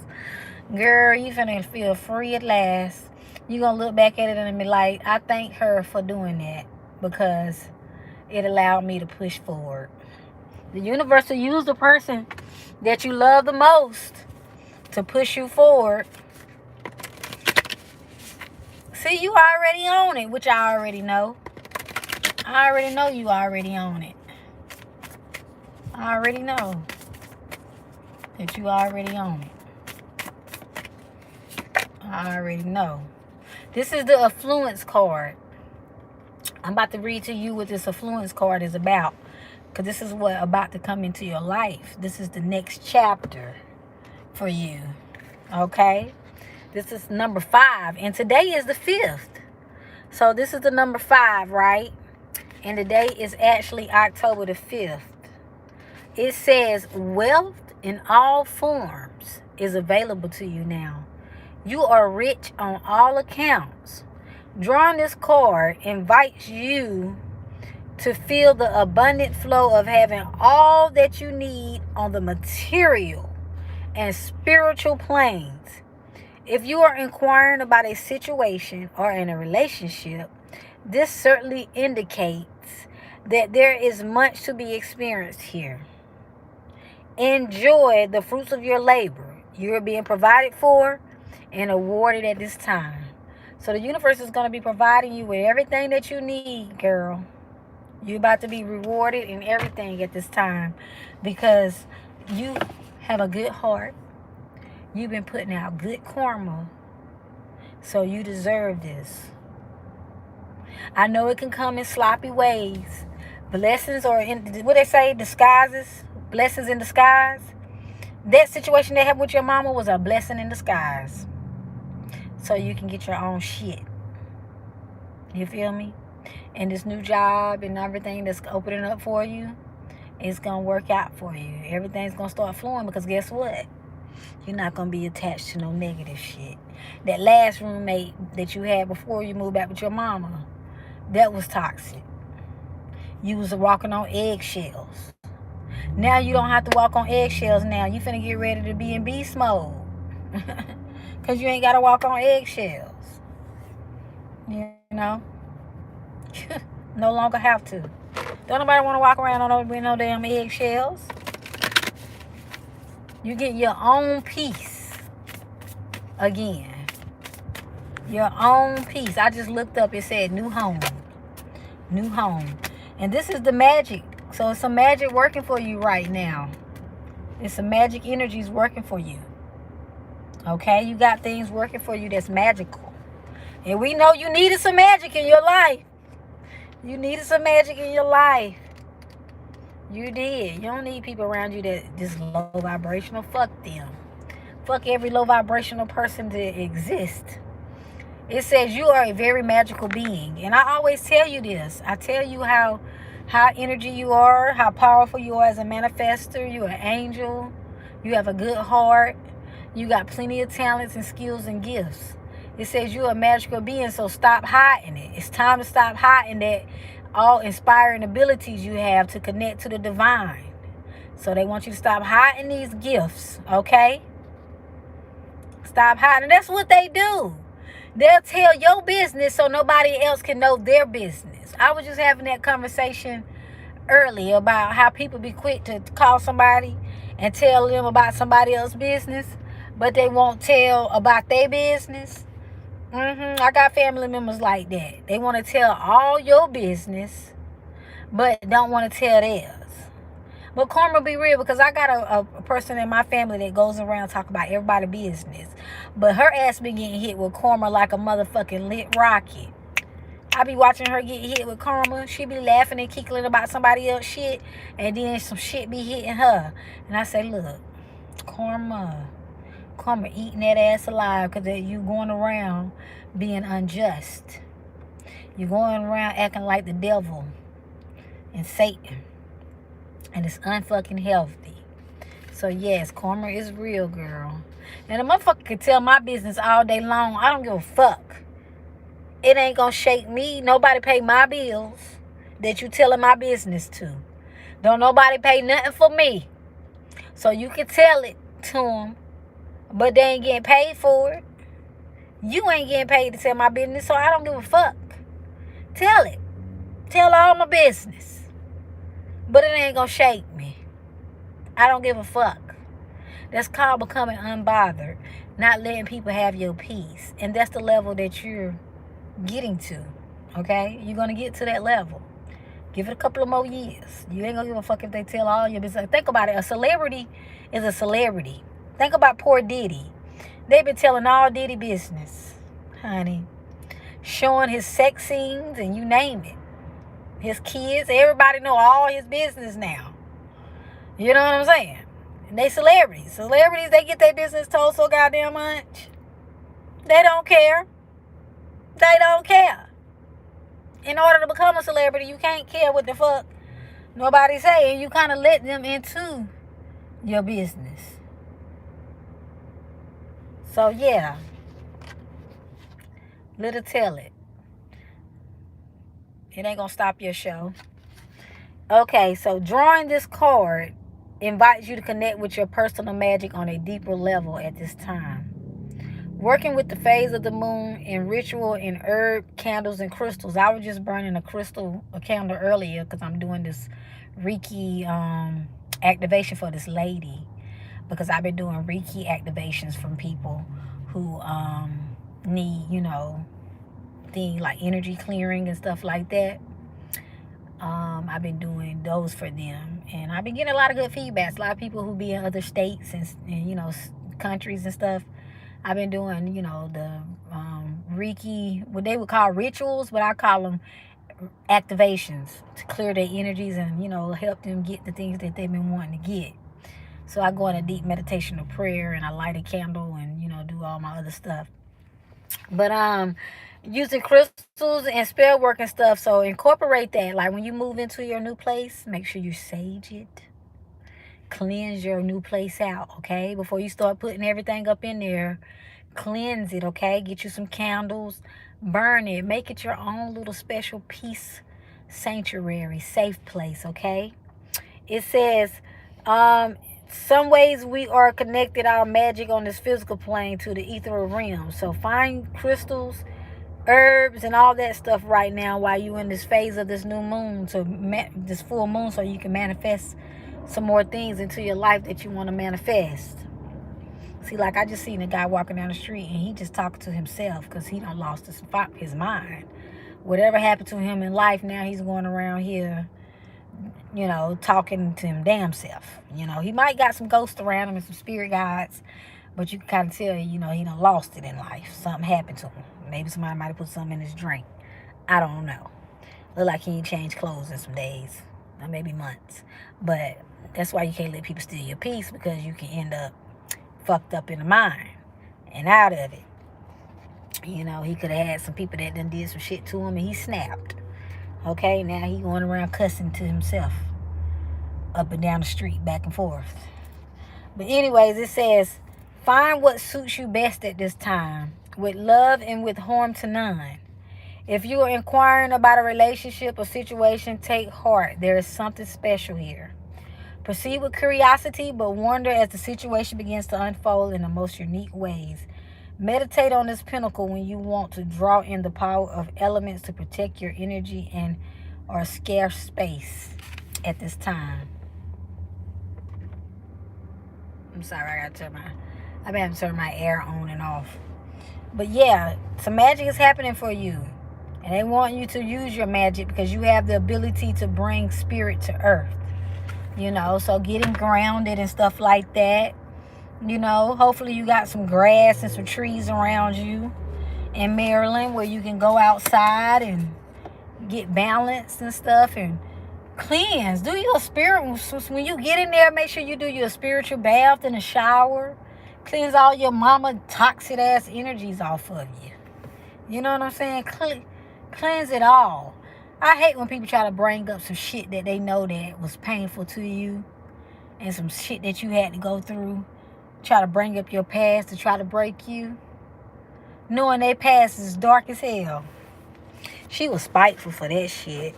girl, you finna feel free at last. You gonna look back at it and be like, I thank her for doing that, because it allowed me to push forward. The universe will use the person that you love the most to push you forward. See, you already own it, which I already know. I already know you already own it. I already know that you already own it. I already know. This is the affluence card. I'm about to read to you what this affluence card is about, because this is what about to come into your life. This is the next chapter for you. Okay? This is number 5. And today is the 5th. So this is the number 5, right? And today is actually October the 5th. It says, wealth in all forms is available to you now. You are rich on all accounts. Drawing this card invites you to feel the abundant flow of having all that you need on the material and spiritual planes. If you are inquiring about a situation or in a relationship, this certainly indicates that there is much to be experienced here. Enjoy the fruits of your labor. You are being provided for and awarded at this time. So the universe is going to be providing you with everything that you need, girl. You're about to be rewarded in everything at this time, because you have a good heart. You've been putting out good karma. So you deserve this. I know it can come in sloppy ways. Blessings are in, what they say, disguises. Blessings in disguise. That situation that happened with your mama was a blessing in disguise. So you can get your own shit. You feel me? And this new job and everything that's opening up for you, it's going to work out for you. Everything's going to start flowing, because guess what? You're not going to be attached to no negative shit. That last roommate that you had before you moved back with your mama, that was toxic. You was walking on eggshells. Now you don't have to walk on eggshells now. You finna get ready to be in beast mode. Because you ain't got to walk on eggshells. You know? No longer have to. Don't nobody want to walk around on no damn eggshells. You get your own peace again. Your own peace. I just looked up. It said new home. New home. And this is the magic. So it's some magic working for you right now. It's some magic energies working for you. Okay? You got things working for you that's magical. And we know you needed some magic in your life. You needed some magic in your life. You did. You don't need people around you that just low vibrational. Fuck them. Fuck every low vibrational person that exists. It says you are a very magical being. And I always tell you this. I tell you how high energy you are, how powerful you are as a manifester. You're an angel. You have a good heart. You got plenty of talents and skills and gifts. It says you're a magical being, so stop hiding it. It's time to stop hiding that all inspiring abilities you have to connect to the divine. So they want you to stop hiding these gifts, okay? Stop hiding. That's what they do. They'll tell your business so nobody else can know their business. I was just having that conversation earlier about how people be quick to call somebody and tell them about somebody else's business, but they won't tell about their business. I got family members like that. They want to tell all your business, but don't want to tell theirs. But karma be real, because I got a person in my family that goes around talking about everybody's business. But her ass be getting hit with karma like a motherfucking lit rocket. I be watching her get hit with karma. She be laughing and kickling about somebody else's shit, and then some shit be hitting her. And I say, look, karma eating that ass alive, because you going around being unjust. You going around acting like the devil and Satan, and it's unfucking healthy. So yes, karma is real, girl. And a motherfucker can tell my business all day long. I don't give a fuck. It ain't gonna shake me. Nobody pay my bills. that you telling my business to. Don't nobody pay nothing for me. So you can tell it to them, but they ain't getting paid for it. You ain't getting paid to tell my business, so I don't give a fuck. Tell it. Tell all my business. But it ain't gonna shake me. I don't give a fuck. That's called becoming unbothered. Not letting people have your peace. And that's the level that you're getting to. Okay? You're gonna get to that level. Give it a couple of more years. You ain't gonna give a fuck if they tell all your business. Think about it. A celebrity is a celebrity. Think about poor Diddy. They've been telling all Diddy business, honey. Showing his sex scenes and you name it. His kids, everybody know all his business now. You know what I'm saying? And they celebrities. Celebrities, they get their business told so goddamn much. They don't care. They don't care. In order to become a celebrity, you can't care what the fuck nobody saying. You kind of let them into your business. So, yeah. Little tell it. It ain't gonna stop your show. Okay, so drawing this card invites you to connect with your personal magic on a deeper level at this time. Working with the phase of the moon in ritual and herb, candles, and crystals. I was just burning a candle earlier because I'm doing this Rekey activation for this lady. Because I've been doing Rekey activations from people who need, things like energy clearing and stuff like that. I've been doing those for them, and I've been getting a lot of good feedbacks. A lot of people who be in other states and countries and stuff. I've been doing the Rekey, what they would call rituals, but I call them activations to clear their energies and help them get the things that they've been wanting to get. So I go in a deep meditation of prayer, and I light a candle and do all my other stuff. But using crystals and spell work and stuff, so incorporate that. Like when you move into your new place, make sure you sage it. Cleanse your new place out, okay? Before you start putting everything up in there, cleanse it, okay? Get you some candles, burn it, make it your own little special peace sanctuary, safe place, okay? It says, some ways we are connected our magic on this physical plane to the ethereal realm. So find crystals, herbs, and all that stuff right now while you're in this phase of this new moon, this full moon, so you can manifest some more things into your life that you want to manifest. See, like I just seen a guy walking down the street and he just talking to himself because he done lost his mind. Whatever happened to him in life, now he's going around here talking to him damn self. He might got some ghosts around him and some spirit guides, but you can kind of tell, he done lost it in life. Something happened to him. Maybe somebody might have put something in his drink. I don't know. Look like he ain't changed clothes in some days, or maybe months. But that's why you can't let people steal your peace, because you can end up fucked up in the mind and out of it. He could have had some people that done did some shit to him and he snapped. Okay, now he going around cussing to himself up and down the street, back and forth. But anyways, it says, find what suits you best at this time, with love and with harm to none. If you are inquiring about a relationship or situation, take heart. There is something special here. Proceed with curiosity, but wonder as the situation begins to unfold in the most unique ways. Meditate on this pinnacle when you want to draw in the power of elements to protect your energy and or scarce space at this time. I'm sorry, I've been having to turn my air on and off. But yeah, some magic is happening for you. And they want you to use your magic because you have the ability to bring spirit to earth. So getting grounded and stuff like that. Hopefully you got some grass and some trees around you in Maryland where you can go outside and get balanced and stuff and cleanse. Do your spirit. When you get in there, make sure you do your spiritual bath in the shower. Cleanse all your mama toxic ass energies off of you. You know what I'm saying? Cleanse it all. I hate when people try to bring up some shit that they know that was painful to you and some shit that you had to go through. Try to bring up your past to try to break you. Knowing their past is dark as hell. She was spiteful for that shit.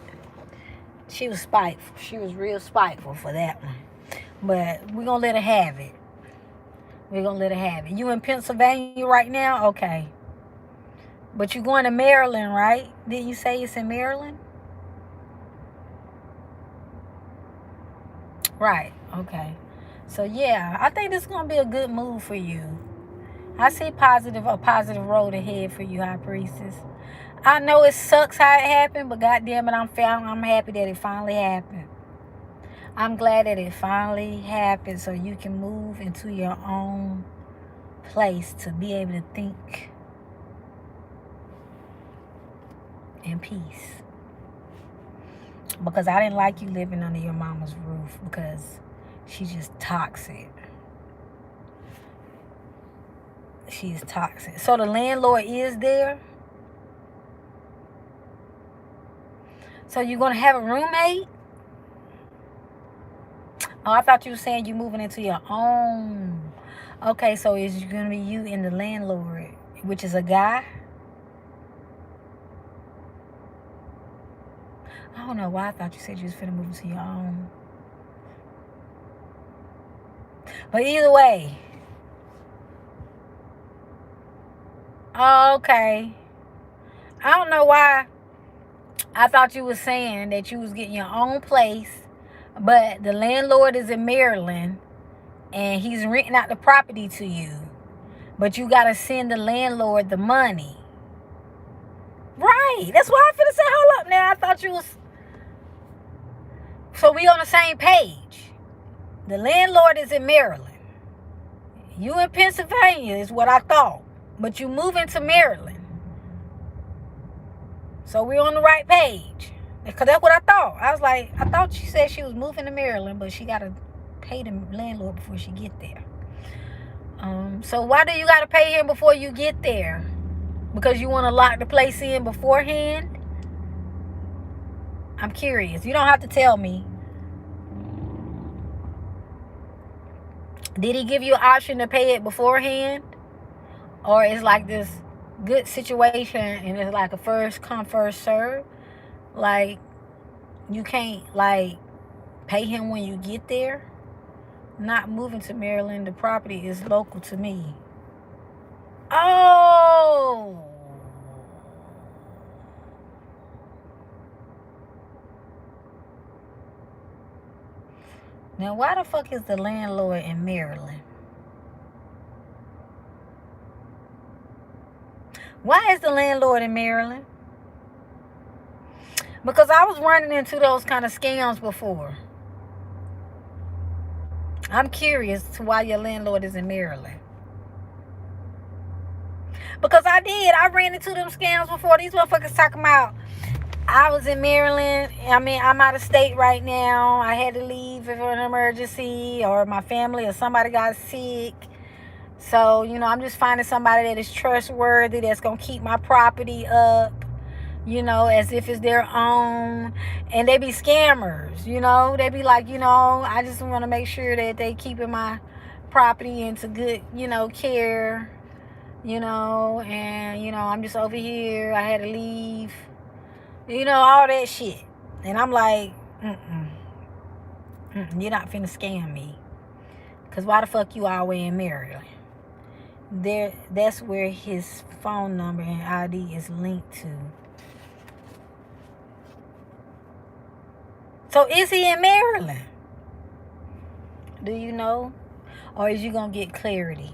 She was spiteful. She was real spiteful for that one. But we're going to let her have it. We're going to let her have it. You in Pennsylvania right now? Okay. But you're going to Maryland, right? Didn't you say it's in Maryland? Right. Okay. So, yeah, I think this is going to be a good move for you. I see a positive road ahead for you, High Priestess. I know it sucks how it happened, but goddamn it, I'm happy that it finally happened. I'm glad that it finally happened so you can move into your own place to be able to think in peace. Because I didn't like you living under your mama's roof because she's just toxic. She's toxic. So the landlord is there? So you're going to have a roommate? Oh, I thought you were saying you're moving into your own. Okay, so it's going to be you and the landlord, which is a guy? I don't know why I thought you said you was finna move into your own. But either way. Okay. I don't know why I thought you was saying that you was getting your own place, but the landlord is in Maryland and he's renting out the property to you. But you got to send the landlord the money. Right. That's why I'm finna say, hold up now. I thought you was... So we on the same page. The landlord is in Maryland. You in Pennsylvania is what I thought. But you moving to Maryland. So we're on the right page. Because that's what I thought. I was like, I thought she said she was moving to Maryland, but she got to pay the landlord before she get there. So why do you got to pay him before you get there? Because you want to lock the place in beforehand? I'm curious. You don't have to tell me. Did he give you an option to pay it beforehand? Or it's like this good situation and it's like a first come, first serve? Like, you can't, like, pay him when you get there? Not moving to Maryland. The property is local to me. Oh! Now, why the fuck is the landlord in Maryland? Why is the landlord in Maryland? Because I was running into those kind of scams before. I'm curious to why your landlord is in Maryland. Because I ran into them scams before. These motherfuckers talking about, I was in Maryland. I mean, I'm out of state right now. I had to leave for an emergency, or my family or somebody got sick. So, you know, I'm just finding somebody that is trustworthy, that's going to keep my property up, you know, as if it's their own. And they be scammers, you know. They be like, you know, I just want to make sure that they keeping my property into good, you know, care, you know. And, you know, I'm just over here. I had to leave. You know, all that shit. And I'm like, you're not finna scam me. Because why the fuck you all way in Maryland? That's where his phone number and ID is linked to. So is he in Maryland? Do you know? Or is you going to get clarity?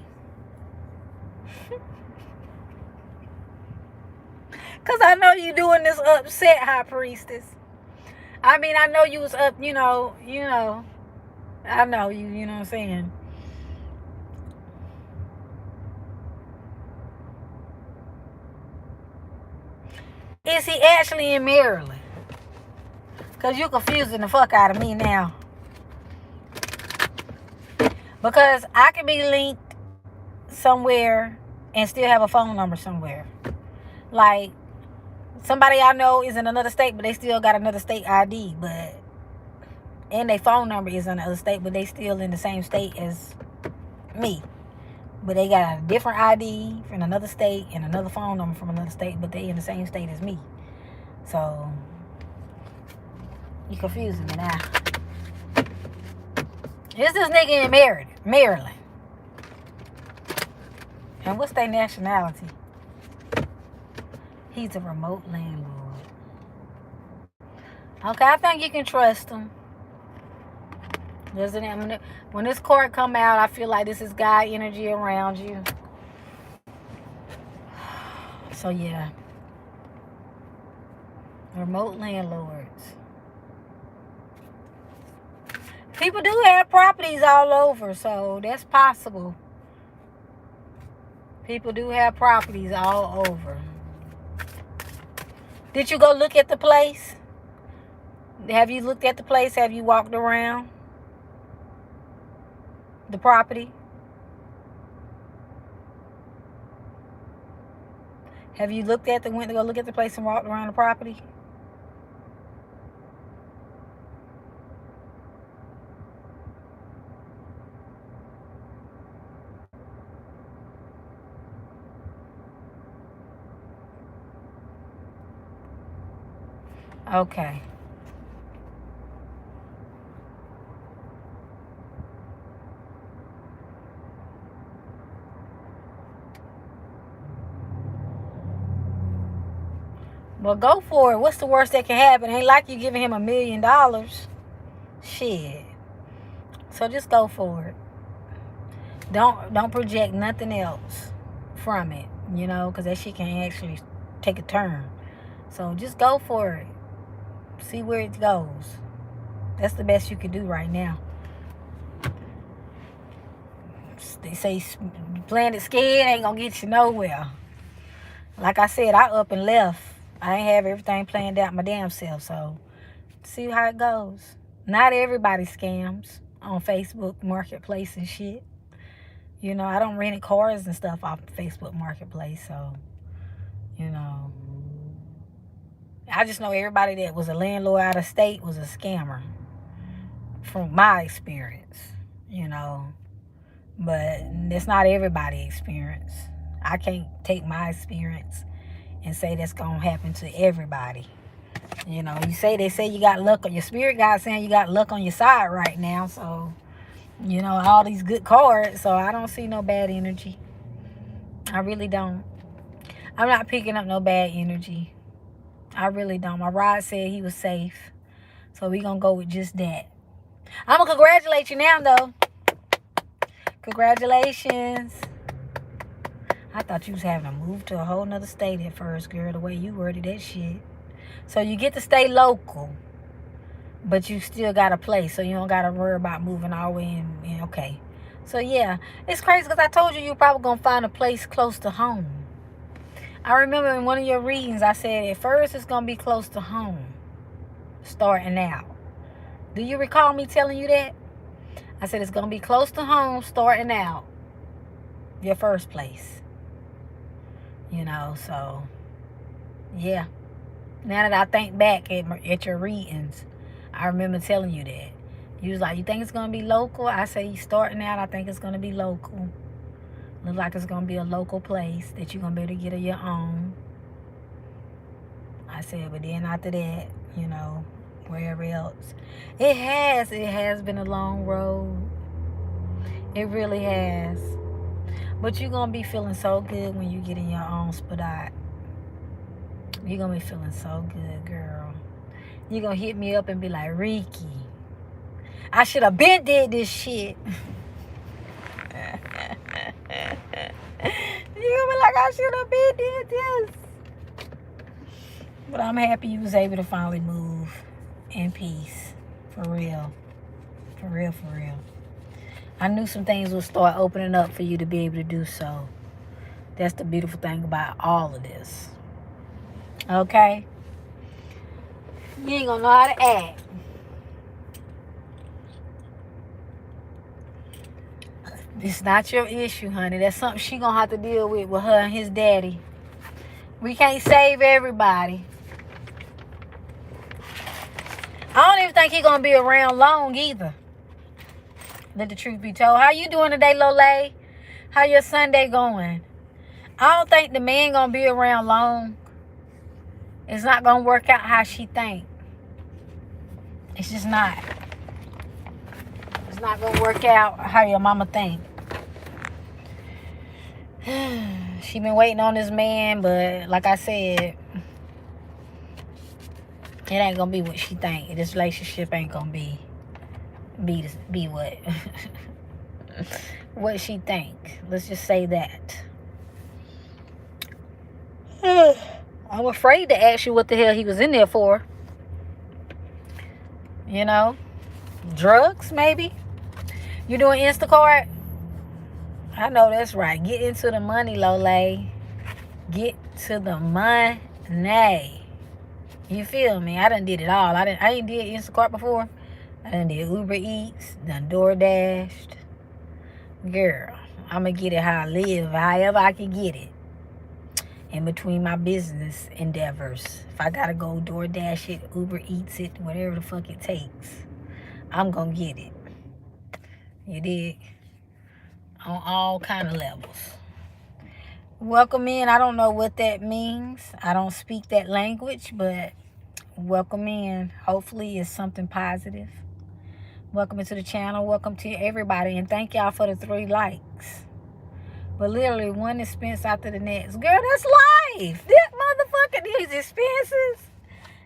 Because I know you doing this upset, High Priestess. I mean, I know you was up, you know. I know you know what I'm saying. Is he actually in Maryland? Because you're confusing the fuck out of me now. Because I can be linked somewhere and still have a phone number somewhere. Like, somebody I know is in another state, but they still got another state ID. And their phone number is in another state, but they still in the same state as me. But they got a different ID from another state and another phone number from another state, but they in the same state as me. So, You confusing me now. Is this nigga in Maryland? And what's their nationality? He's a remote landlord. Okay, I think you can trust him. When this card come out, I feel like this is God energy around you. So yeah. Remote landlords. People do have properties all over, so that's possible. People do have properties all over. Did you go look at the place? Have you looked at the place? Have you walked around the property? Have you went to go look at the place and walked around the property? Okay. Well, go for it. What's the worst that can happen? Ain't like you giving him $1 million. Shit. So just go for it. Don't project nothing else from it, you know, because that shit can actually take a turn. So just go for it. See where it goes. That's the best you can do right now. They say playing it scared ain't gonna get you nowhere. Like I said, I up and left. I ain't have everything planned out my damn self. So see how it goes. Not everybody scams on Facebook Marketplace and shit. You know, I don't rent cars and stuff off Facebook Marketplace. So, you know, I just know everybody that was a landlord out of state was a scammer. From my experience, you know. But that's not everybody's experience. I can't take my experience and say that's gonna happen to everybody. You know, they say you got luck on your spirit guide saying you got luck on your side right now. So, you know, all these good cards. So I don't see no bad energy. I really don't. I'm not picking up no bad energy. I really don't. My rod said he was safe. So we gonna go with just that. I'm gonna congratulate you now though. Congratulations. I thought you was having to move to a whole nother state at first, girl, the way you worded that shit. So you get to stay local, but you still got a place, so you don't got to worry about moving all the way in. Okay. So yeah, it's crazy because I told you you're probably going to find a place close to home. I remember in one of your readings, I said at first it's going to be close to home, starting out. Do you recall me telling you that? I said it's going to be close to home, starting out, your first place. You know, so, yeah. Now that I think back at your readings, I remember telling you that. You was like, you think it's going to be local? I say, you starting out, I think it's going to be local. Looks like it's going to be a local place that you're going to be able to get of your own. I said, but then after that, you know, wherever else. It has been a long road. It really has. But you're going to be feeling so good when you get in your own spot. You're going to be feeling so good, girl. You're going to hit me up and be like, Rekey, I should have been did this shit. You're going to be like, I should have been did this. But I'm happy you was able to finally move in peace. For real. For real, for real. I knew some things would start opening up for you to be able to do so. That's the beautiful thing about all of this. Okay? You ain't gonna know how to act. It's not your issue, honey. That's something she gonna have to deal with her and his daddy. We can't save everybody. I don't even think he gonna be around long either. Let the truth be told. How you doing today, Lole? How your Sunday going? I don't think the man gonna be around long. It's not gonna work out how she think. It's just not. It's not going to work out how your mama think. She been waiting on this man, but like I said, it ain't going to be what she think. This relationship ain't going to be what what she think. Let's just say that. I'm afraid to ask you what the hell he was in there for. You know, drugs maybe. You doing Instacart? I know that's right. Get into the money, Lole. Get to the money. You feel me? I done did it all. I ain't did Instacart before. I done did Uber Eats, done DoorDashed. Girl, I'ma get it how I live, however I can get it. In between my business endeavors. If I gotta go DoorDash it, Uber Eats it, whatever the fuck it takes, I'm gonna get it. You dig? On all kind of levels. Welcome in. I don't know what that means. I don't speak that language, but welcome in. Hopefully it's something positive. Welcome into the channel. Welcome to everybody. And thank y'all for the 3 likes. But literally one expense after the next. Girl, that's life. This motherfucker, these expenses,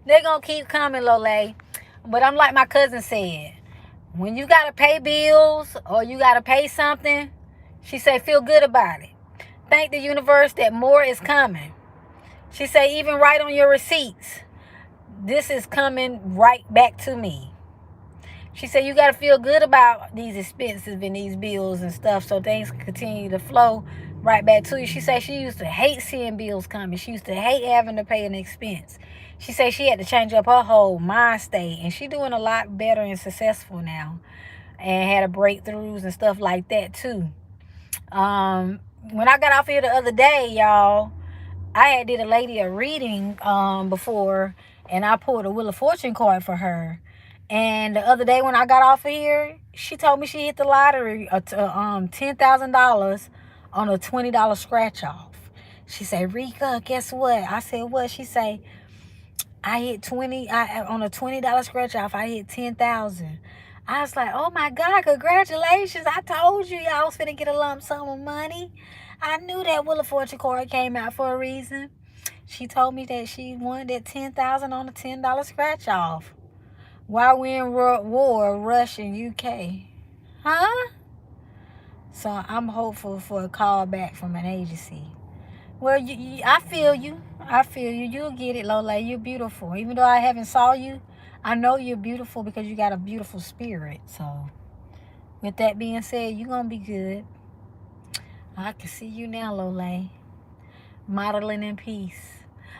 they're going to keep coming, Lole. But I'm like my cousin said. When you got to pay bills or you got to pay something, she say, feel good about it. Thank the universe that more is coming. She say, even write on your receipts. This is coming right back to me. She said, you got to feel good about these expenses and these bills and stuff so things continue to flow right back to you. She said she used to hate seeing bills coming. She used to hate having to pay an expense. She said she had to change up her whole mind state. And she doing a lot better and successful now. And had a breakthroughs and stuff like that too. When I got off here the other day, y'all, I had did a lady a reading before. And I pulled a Wheel of Fortune card for her. And the other day when I got off of here, she told me she hit the lottery $10,000 on a $20 scratch off. She said, Rika, guess what? I said, what? She said, I hit 20 on a $20 scratch off. I hit 10,000. I was like, oh my God, congratulations. I told you y'all was finna get a lump sum of money. I knew that Wheel of Fortune card came out for a reason. She told me that she won that 10,000 on a $10 scratch off. While we're in war, Russia and UK. Huh? So I'm hopeful for a call back from an agency. Well, I feel you. I feel you. You'll get it, Lola. You're beautiful. Even though I haven't saw you, I know you're beautiful because you got a beautiful spirit. So with that being said, you're going to be good. I can see you now, Lola. Modeling in peace.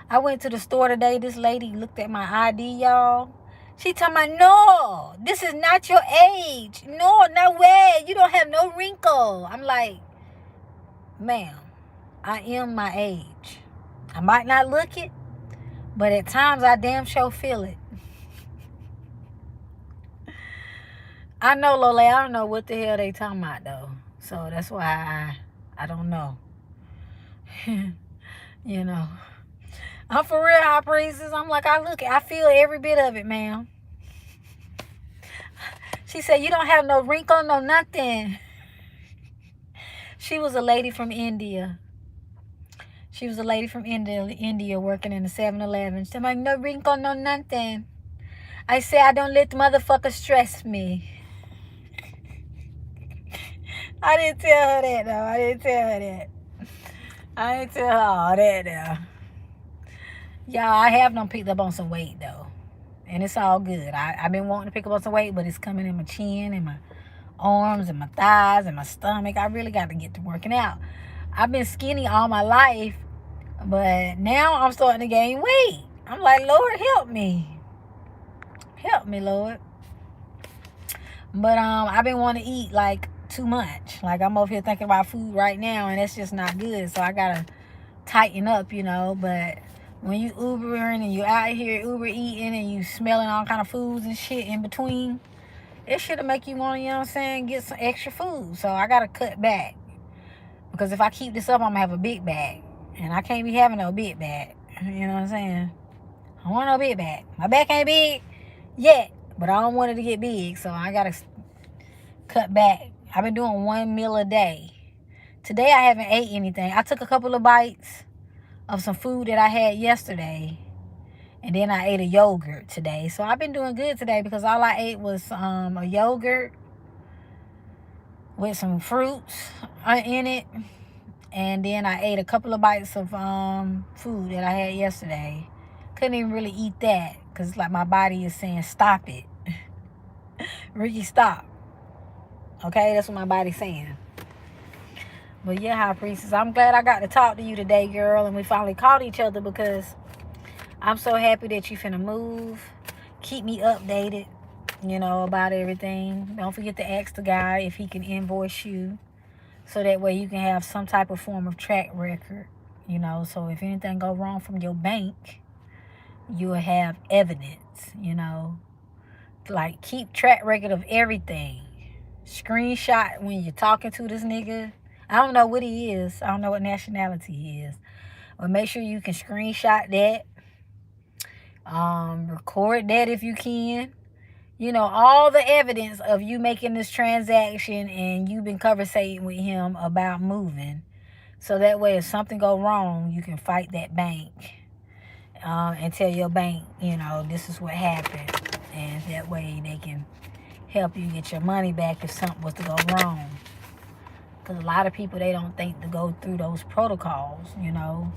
I went to the store today. This lady looked at my ID, y'all. She told me, no, this is not your age. No, no way. You don't have no wrinkle. I'm like, ma'am, I am my age. I might not look it, but at times I damn sure feel it. I know, Lola, I don't know what the hell they talking about, though. So that's why I don't know. You know. I'm for real, high priestess. I'm like, I feel every bit of it, ma'am. She said, you don't have no wrinkle, no nothing. She was a lady from India. She was a lady from India working in the 7-Eleven. She's like, no wrinkle, no nothing. I say, I don't let the motherfucker stress me. I didn't tell her that, though. I didn't tell her all that, though. Y'all, I have done picked up on some weight, though. And it's all good. I've been wanting to pick up on some weight, but it's coming in my chin and my arms and my thighs and my stomach. I really got to get to working out. I've been skinny all my life, but now I'm starting to gain weight. I'm like, Lord, help me. Help me, Lord. But I've been wanting to eat, like, too much. Like, I'm over here thinking about food right now, and that's just not good. So I got to tighten up, you know, but when you Ubering and you out here Uber eating and you smelling all kind of foods and shit in between, it should make you want to, you know what I'm saying, get some extra food. So I got to cut back. Because if I keep this up, I'm going to have a big bag. And I can't be having no big bag. You know what I'm saying? I want no big bag. My back ain't big yet, But I don't want it to get big, so I gotta cut back. I've been doing 1 meal a day. Today I haven't ate anything. I took a couple of bites of some food that I had yesterday, and then I ate a yogurt today. So I've been doing good today because all I ate was a yogurt with some fruits in it, and then I ate a couple of bites of food that I had yesterday. Couldn't even really eat that because like my body is saying stop it. Rekey, stop. Okay, that's what my body's saying. But yeah, High Priestess, I'm glad I got to talk to you today, girl, and we finally caught each other because I'm so happy that you finna move. Keep me updated, you know, about everything. Don't forget to ask the guy if he can invoice you, so that way you can have some type of form of track record, you know. So if anything go wrong from your bank, you'll have evidence, you know. Like, keep track record of everything. Screenshot when you're talking to this nigga. I don't know what he is. I don't know what nationality he is. But make sure you can screenshot that. Record that if you can. You know, all the evidence of you making this transaction and you've been conversating with him about moving. So that way if something go wrong, you can fight that bank. And tell your bank, you know, this is what happened. And that way they can help you get your money back if something was to go wrong. Because a lot of people, they don't think to go through those protocols, you know.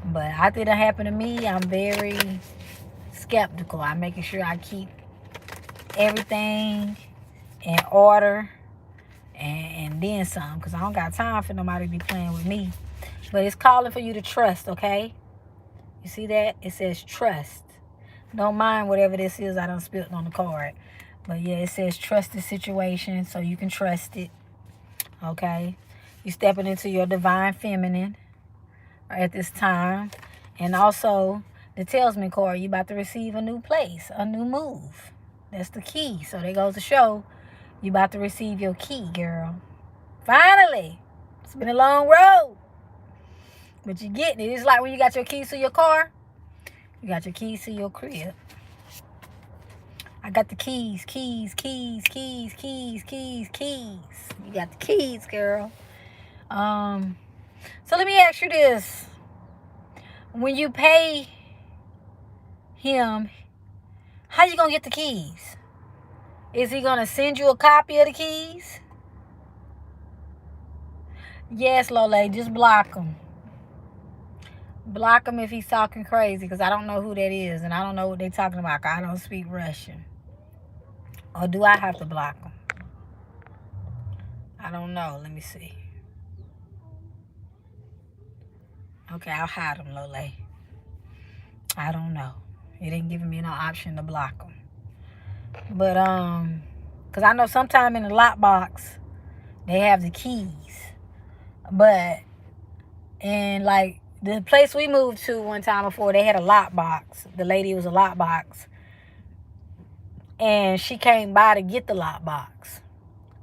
But after that happened to me, I'm very skeptical. I'm making sure I keep everything in order and then some. Because I don't got time for nobody to be playing with me. But it's calling for you to trust, okay? You see that? It says trust. Don't mind whatever this is I done spilled on the card. But yeah, it says trust the situation so you can trust it. Okay? You stepping into your divine feminine at this time. And also, the Talisman card, you about to receive a new place, a new move. That's the key. So there goes to show you about to receive your key, girl. Finally! It's been a long road. But you're getting it. It's like when you got your keys to your car. You got your keys to your crib. I got the keys. You got the keys, girl. So let me ask you this. When you pay him, how you gonna get the keys? Is he gonna send you a copy of the keys? Yes, Lole, just block him. Block him if he's talking crazy, because I don't know who that is, and I don't know what they're talking about. I don't speak Russian. Or do I have to block him? I don't know. Let me see. Okay, I'll hide him, Lole. I don't know. It ain't giving me no option to block him. But, because I know sometime in the lockbox, they have the keys. But, and like, the place we moved to one time before, they had a lockbox. The lady was a lockbox. And she came by to get the lockbox.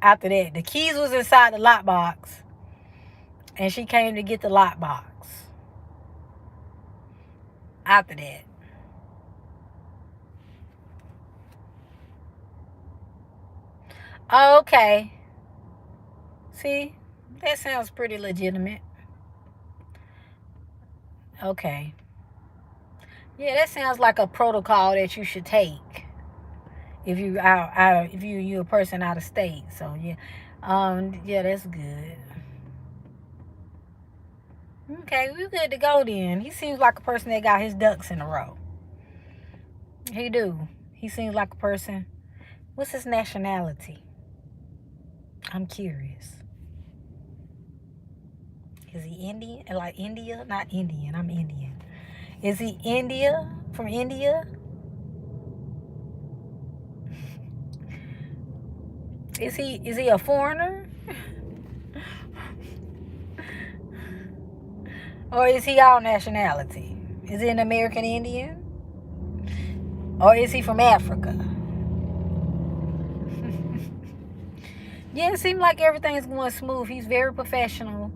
After that, the keys was inside the lockbox. And she came to get the lockbox. After that. Oh, okay. See? That sounds pretty legitimate. Okay. Yeah, that sounds like a protocol that you should take. If you if you a person out of state. So yeah. Yeah, that's good. Okay, we're good to go then. He seems like a person that got his ducks in a row. He do. He seems like a person. What's his nationality? I'm curious. Is he Indian? Like India? Not Indian. I'm Indian. Is he India? From India? Is he a foreigner? Or is he all nationality? Is he an American Indian? Or is he from Africa? Yeah, it seems like everything's going smooth. He's very professional.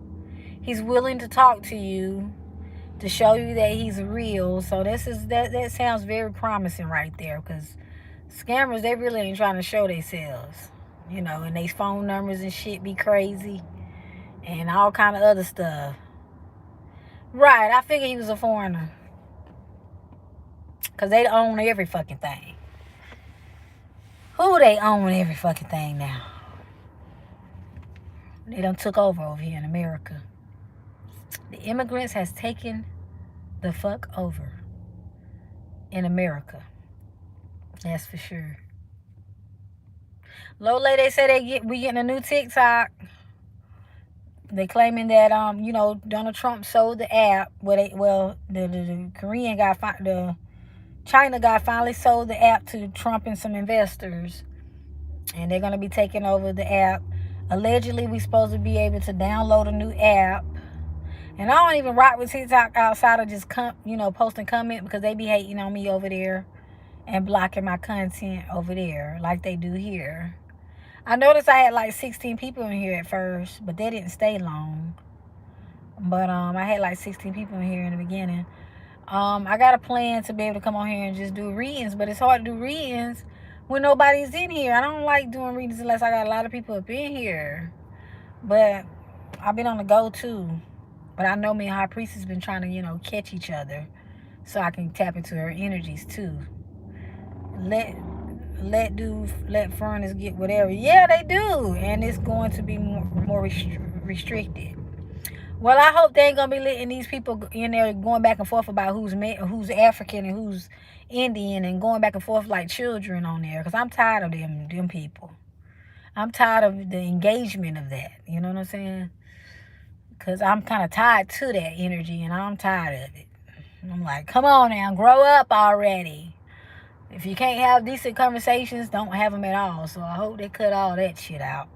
He's willing to talk to you, to show you that he's real. So that sounds very promising right there, because Scammers, they really ain't trying to show themselves. You know, and they phone numbers and shit be crazy. And all kind of other stuff. Right, I figured he was a foreigner. Because they own every fucking thing. Who they own every fucking thing now? They done took over here in America. The immigrants has taken the fuck over in America. That's for sure. Lole, they say we getting a new TikTok. They claiming that you know, Donald Trump sold the app. The Korean guy, the China guy finally sold the app to Trump and some investors, and they're gonna be taking over the app. Allegedly, we supposed to be able to download a new app. And I don't even rock with TikTok outside of just posting comment, because they be hating on me over there and blocking my content over there like they do here. I noticed I had like 16 people in here at first, but they didn't stay long. But I had like 16 people in here in the beginning. I got a plan to be able to come on here and just do readings, but it's hard to do readings when nobody's in here. I don't like doing readings unless I got a lot of people up in here. But I've been on the go too. But I know me and High Priestess been trying to, catch each other so I can tap into her energies too. Let foreigners get whatever. Yeah, they do. And it's going to be more restricted. Well, I hope they ain't going to be letting these people in there going back and forth about who's African and who's Indian, and going back and forth like children on there. Because I'm tired of them people. I'm tired of the engagement of that. You know what I'm saying? Because I'm kind of tied to that energy, and I'm tired of it. I'm like, come on now, grow up already. If you can't have decent conversations, don't have them at all. So I hope they cut all that shit out.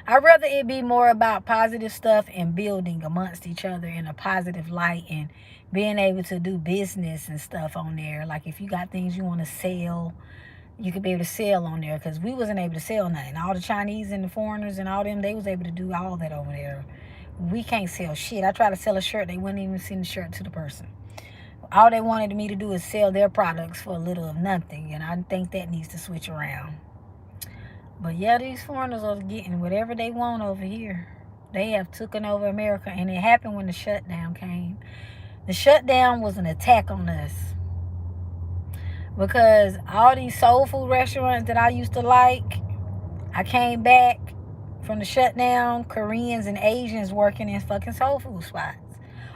I'd rather it be more about positive stuff and building amongst each other in a positive light, and being able to do business and stuff on there. Like if you got things you want to sell, you could be able to sell on there, because we wasn't able to sell nothing. All the Chinese and the foreigners and all them, they was able to do all that over there. We can't sell shit. I tried to sell a shirt, they wouldn't even send the shirt to the person. All they wanted me to do is sell their products for a little of nothing, and I think that needs to switch around. But yeah, these foreigners are getting whatever they want over here. They have taken over America, and it happened when the shutdown came. The shutdown was an attack on us, because all these soul food restaurants that I used to like, I came back from the shutdown, Koreans and Asians working in fucking soul food spots.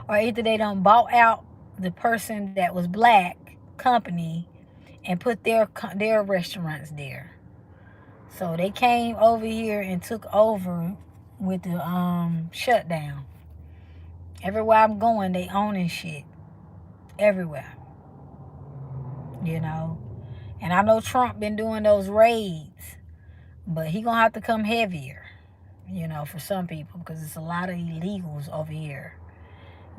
Or either they done bought out the person that was black company and put their restaurants there. So they came over here and took over with the shutdown. Everywhere I'm going, they owning shit. Everywhere. And I know Trump been doing those raids, but he gonna have to come heavier, for some people, because it's a lot of illegals over here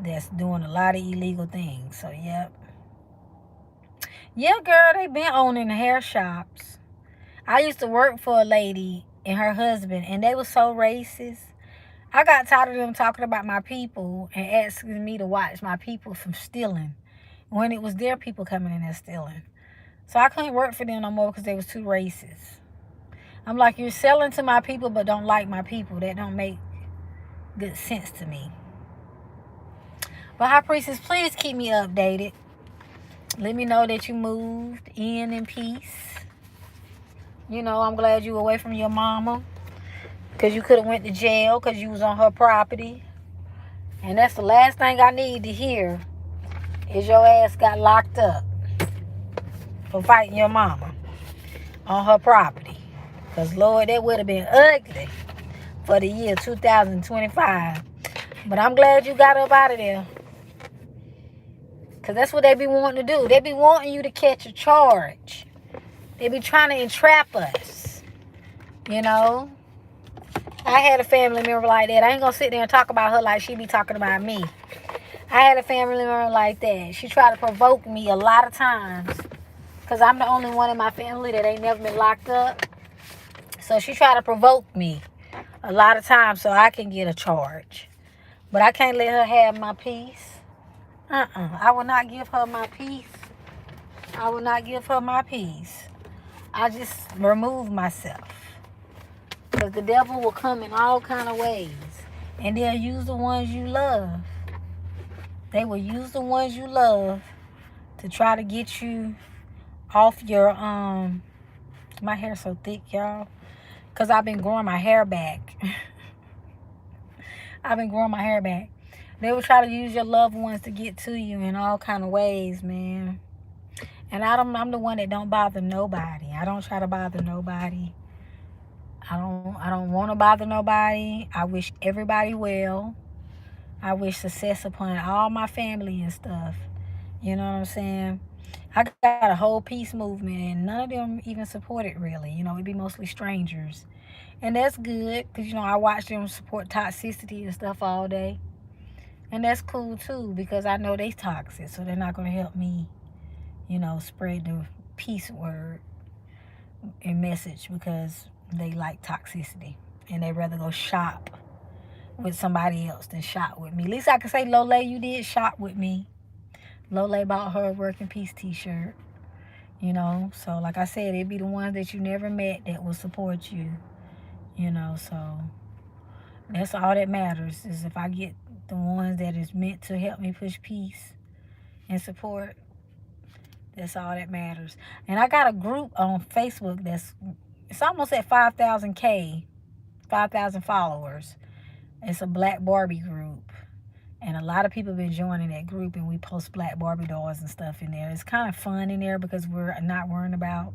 that's doing a lot of illegal things. So, yep. Yeah, girl, they been owning the hair shops. I used to work for a lady and her husband, and they were so racist. I got tired of them talking about my people and asking me to watch my people from stealing, when it was their people coming in there stealing. So I couldn't work for them no more because they was too racist. I'm like, you're selling to my people but don't like my people. That don't make good sense to me. But High Priestess, please keep me updated. Let me know that you moved in peace. I'm glad you were away from your mama, because you could have went to jail because you was on her property. And that's the last thing I need to hear, is your ass got locked up for fighting your mama on her property. Because, Lord, that would have been ugly for the year 2025. But I'm glad you got up out of there. Because that's what they be wanting to do. They be wanting you to catch a charge. They be trying to entrap us. I had a family member like that. I ain't going to sit there and talk about her like she be talking about me. I had a family member like that. She tried to provoke me a lot of times, because I'm the only one in my family that ain't never been locked up. So she tried to provoke me a lot of times so I can get a charge. But I can't let her have my peace. I will not give her my peace. I will not give her my peace. I just remove myself. Because the devil will come in all kind of ways. And they'll use the ones you love. They will use the ones you love to try to get you off your, my hair's so thick, y'all. Because I've been growing my hair back. I've been growing my hair back. They will try to use your loved ones to get to you in all kind of ways, man. And I'm the one that don't bother nobody. I don't try to bother nobody. I don't want to bother nobody. I wish everybody well. I wish success upon all my family and stuff. You know what I'm saying? I got a whole peace movement, and none of them even support it, really. You know, it'd be mostly strangers. And that's good, because, you know, I watch them support toxicity and stuff all day. And that's cool, too, because I know they toxic, so they're not going to help me, you know, spread the peace word and message, because they like toxicity. And they rather go shop with somebody else than shop with me. At least I can say, Lole, you did shop with me. Lole bought her a Working Peace t-shirt. You know, so like I said, it'd be the ones that you never met that will support you. You know, so that's all that matters, is if I get the ones that is meant to help me push peace and support. That's all that matters. And I got a group on Facebook it's almost at 5,000 followers. It's a Black Barbie group. And a lot of people have been joining that group, and we post Black Barbie dolls and stuff in there. It's kind of fun in there because we're not worrying about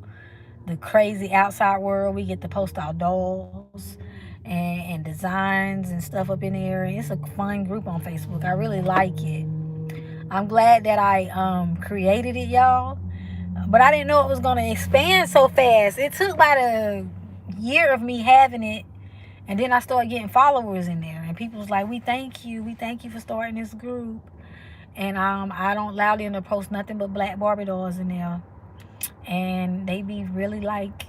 the crazy outside world. We get to post our dolls and designs and stuff up in there. It's a fun group on Facebook. I really like it. I'm glad that I created it, y'all. But I didn't know it was going to expand so fast. It took about a year of me having it. And then I started getting followers in there. And people was like, we thank you. We thank you for starting this group. And I don't allow them to post nothing but Black Barbie dolls in there. And they be really like,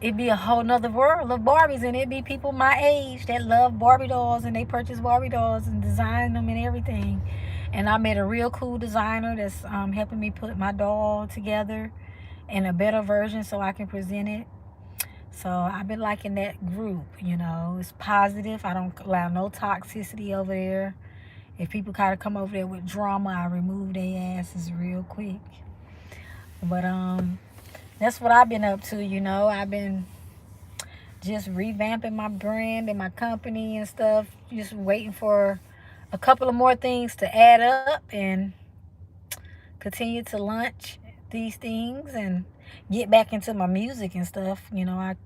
it'd be a whole nother world of Barbies. And it'd be people my age that love Barbie dolls. And they purchase Barbie dolls and design them and everything. And I met a real cool designer that's helping me put my doll together in a better version so I can present it. So I've been liking that group, you know. It's positive. I don't allow no toxicity over there. If people kind of come over there with drama, I remove their asses real quick. But that's what I've been up to, you know. I've been just revamping my brand and my company and stuff. Just waiting for a couple of more things to add up and continue to launch these things and get back into my music and stuff. You know, I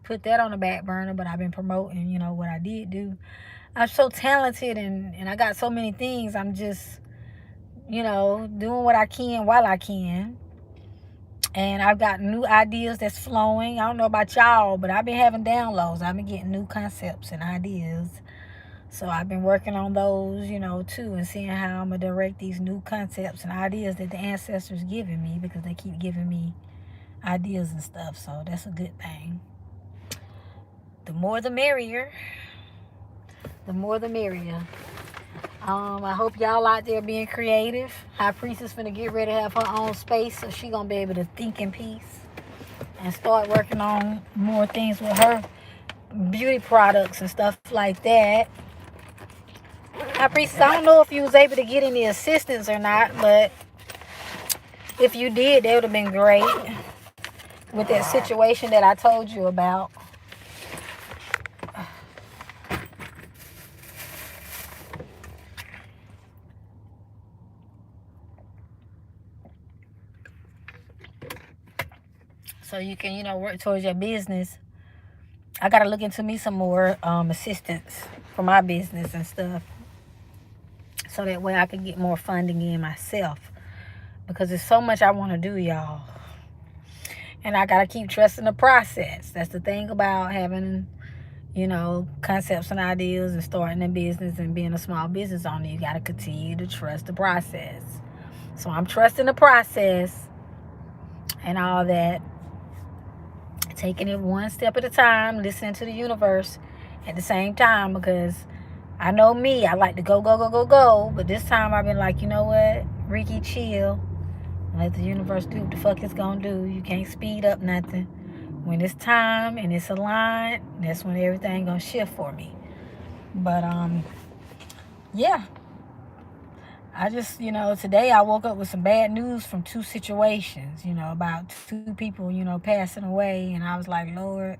put that on the back burner, but I've been promoting, you know, what I did do. I'm so talented and I got so many things. I'm just, you know, doing what I can while I can. And I've got new ideas that's flowing. I don't know about y'all, but I've been having downloads. I've been getting new concepts and ideas. So I've been working on those, you know, too, and seeing how I'm going to direct these new concepts and ideas that the ancestors giving me, because they keep giving me ideas and stuff. So that's a good thing. The more the merrier. The more the merrier. I hope y'all out there being creative. High Priestess finna get ready to have her own space, so she gonna be able to think in peace and start working on more things with her beauty products and stuff like that. High Priestess, I don't know if you was able to get any assistance or not, but if you did, that would have been great with that situation that I told you about. So you can, you know, work towards your business. I got to look into me some more assistance for my business and stuff. So that way I can get more funding in myself. Because there's so much I want to do, y'all. And I got to keep trusting the process. That's the thing about having, you know, concepts and ideas and starting a business and being a small business owner. You got to continue to trust the process. So I'm trusting the process and all that. Taking it one step at a time, listening to the universe at the same time, because I know me, I like to go, go, go, go, go. But this time I've been like, you know what, Rekey, chill. Let the universe do what the fuck it's gonna do. You can't speed up nothing. When it's time and it's aligned, that's when everything gonna shift for me. But yeah. I just, today I woke up with some bad news from two situations, about two people, passing away. And I was like, Lord,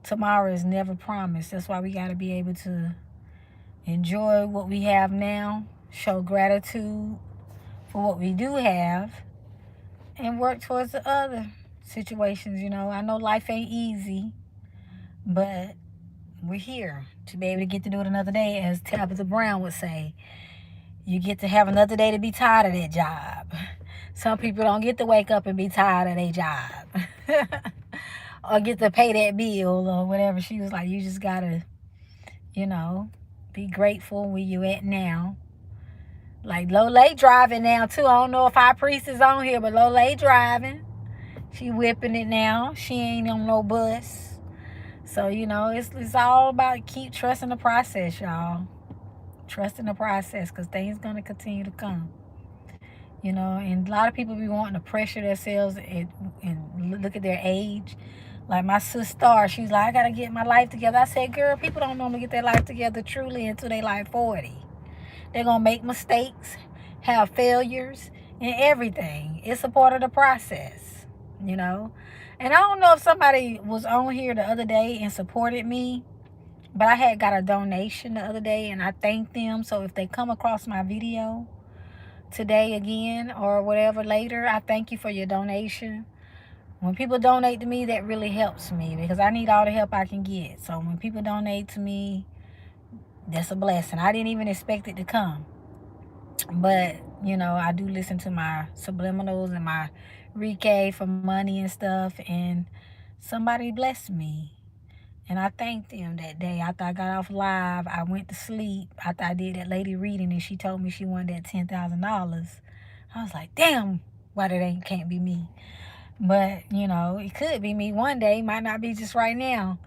tomorrow is never promised. That's why we got to be able to enjoy what we have now, show gratitude for what we do have, and work towards the other situations. I know life ain't easy, but we're here to be able to get to do it another day, as Tabitha Brown would say. You get to have another day to be tired of that job. Some people don't get to wake up and be tired of their job. Or get to pay that bill or whatever. She was like, you just gotta, be grateful where you at now. Like Lole driving now too. I don't know if our priest is on here, but Lole driving. She whipping it now. She ain't on no bus. So, it's all about keep trusting the process, y'all. Trusting the process, because things going to continue to come. And a lot of people be wanting to pressure themselves and look at their age. Like my sister, she's like, I got to get my life together. I said, girl, people don't normally get their life together truly until they like 40. They're going to make mistakes, have failures, and everything. It's a part of the process, And I don't know if somebody was on here the other day and supported me, but I had got a donation the other day, and I thanked them. So if they come across my video today again or whatever later, I thank you for your donation. When people donate to me, that really helps me because I need all the help I can get. So when people donate to me, that's a blessing. I didn't even expect it to come. But, I do listen to my subliminals and my Rekey for money and stuff, and somebody blessed me. And I thanked them that day. After I got off live, I went to sleep. After I did that lady reading and she told me she wanted that $10,000. I was like, damn, why that can't be me? But, it could be me one day. Might not be just right now.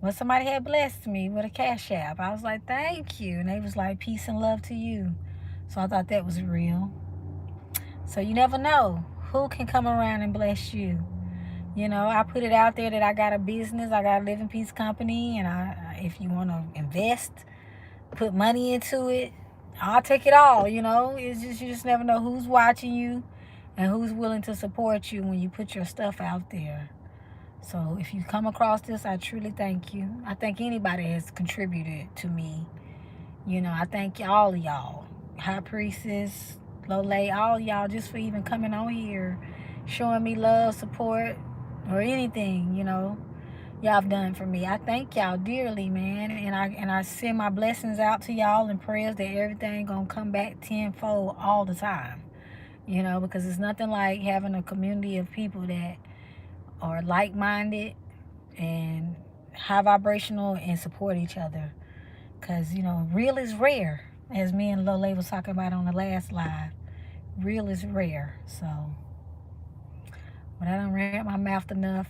But somebody had blessed me with a cash app. I was like, thank you. And they was like, peace and love to you. So I thought that was real. So you never know who can come around and bless you. I put it out there that I got a business. I got a living peace company. And if you want to invest, put money into it, I'll take it all. It's just, you just never know who's watching you and who's willing to support you when you put your stuff out there. So if you come across this, I truly thank you. I thank anybody has contributed to me. I thank all of y'all. High Priestess, Lole, all y'all, just for even coming on here, showing me love, support, or anything, y'all have done for me. I thank y'all dearly, man. And I send my blessings out to y'all and prayers that everything gonna come back tenfold all the time. Because it's nothing like having a community of people that are like-minded and high vibrational and support each other. Because, real is rare, as me and Lole was talking about on the last live. Real is rare. So, but I done ran my mouth enough.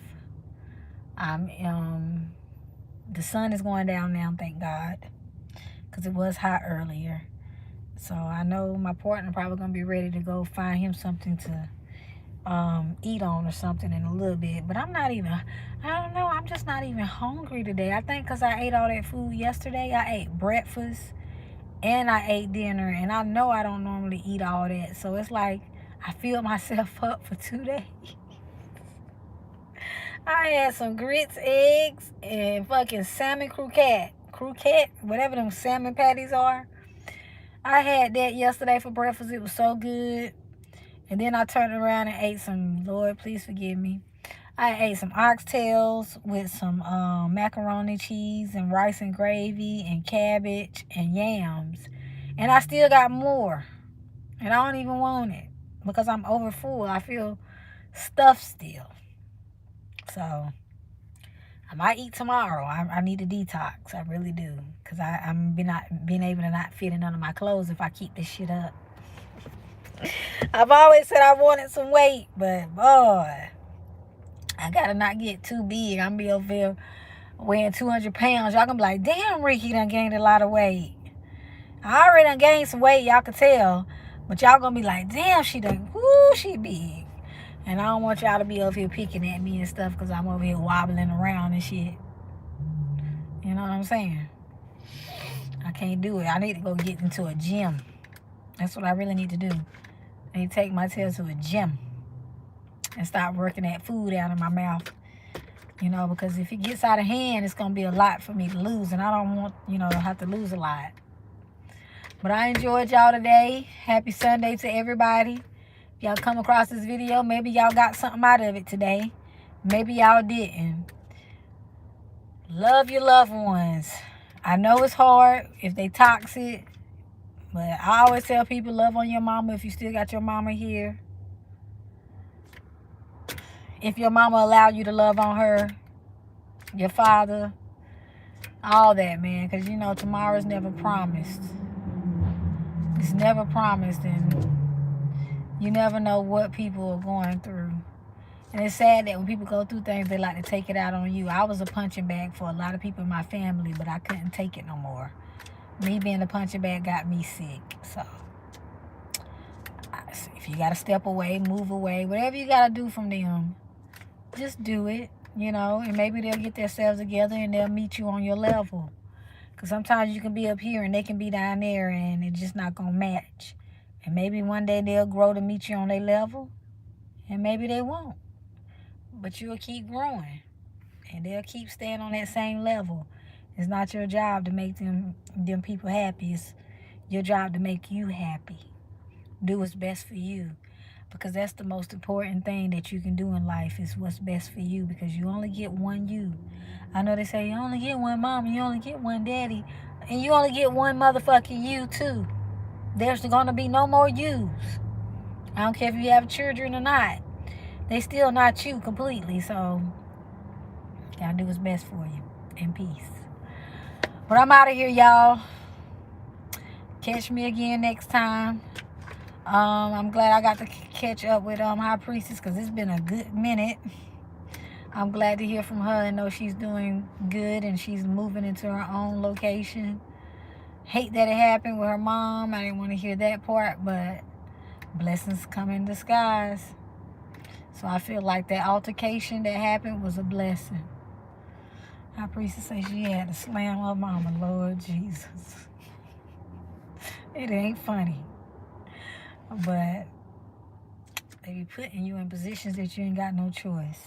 The sun is going down now, thank God, because it was hot earlier. So I know my partner probably gonna be ready to go find him something to eat on or something in a little bit. But I don't know, I'm just not even hungry today. I think because I ate all that food yesterday. I ate breakfast and I ate dinner, and I know I don't normally eat all that. So it's like I filled myself up for 2 days. I had some grits, eggs, and fucking salmon croquette, whatever them salmon patties are. I had that yesterday for breakfast. It was so good. And then I turned around and ate some, Lord, please forgive me. I ate some oxtails with some macaroni cheese and rice and gravy and cabbage and yams. And I still got more. And I don't even want it because I'm over full. I feel stuffed still. So I might eat tomorrow. I need a detox. I really do. Because I'm not being able to not fit in none of my clothes if I keep this shit up. I've always said I wanted some weight, but boy, I gotta not get too big. I'm gonna be over here weighing 200 pounds. Y'all gonna be like, damn, Rekey done gained a lot of weight. I already done gained some weight, y'all can tell. But y'all gonna be like, damn, she done, woo, she big. And I don't want y'all to be over here picking at me and stuff because I'm over here wobbling around and shit. You know what I'm saying? I can't do it. I need to go get into a gym. That's what I really need to do. I need to take my tail to a gym and stop working that food out of my mouth. You know, because if it gets out of hand, it's going to be a lot for me to lose. And I don't want, you know, to have to lose a lot. But I enjoyed y'all today. Happy Sunday to everybody. If y'all come across this video, maybe y'all got something out of it today. Maybe y'all didn't. Love your loved ones. I know it's hard if they toxic. But I always tell people, love on your mama if you still got your mama here. If your mama allowed you to love on her, your father, all that, man. Because, you know, tomorrow's never promised. It's never promised, and you never know what people are going through. And it's sad that when people go through things, they like to take it out on you. I was a punching bag for a lot of people in my family, but I couldn't take it no more. Me being a punching bag got me sick. So, if you got to step away, move away, whatever you got to do from them, just do it, you know, and maybe they'll get themselves together and they'll meet you on your level. Because sometimes you can be up here and they can be down there and it's just not going to match. And maybe one day they'll grow to meet you on their level and maybe they won't. But you'll keep growing and they'll keep staying on that same level. It's not your job to make them people happy. It's your job to make you happy. Do what's best for you. Because that's the most important thing that you can do in life is what's best for you. Because you only get one you. I know they say you only get one mama, you only get one daddy. And you only get one motherfucking you too. There's going to be no more yous. I don't care if you have children or not. They still not you completely. So, you gotta do what's best for you. In peace. But I'm out of here, y'all. Catch me again next time. I'm glad I got to catch up with High Priestess because it's been a good minute. I'm glad to hear from her and know she's doing good and she's moving into her own location. Hate that it happened with her mom. I didn't want to hear that part, but blessings come in disguise. So I feel like that altercation that happened was a blessing. High Priestess says she had to slam her mama, Lord Jesus. It ain't funny. But they be putting you in positions that you ain't got no choice.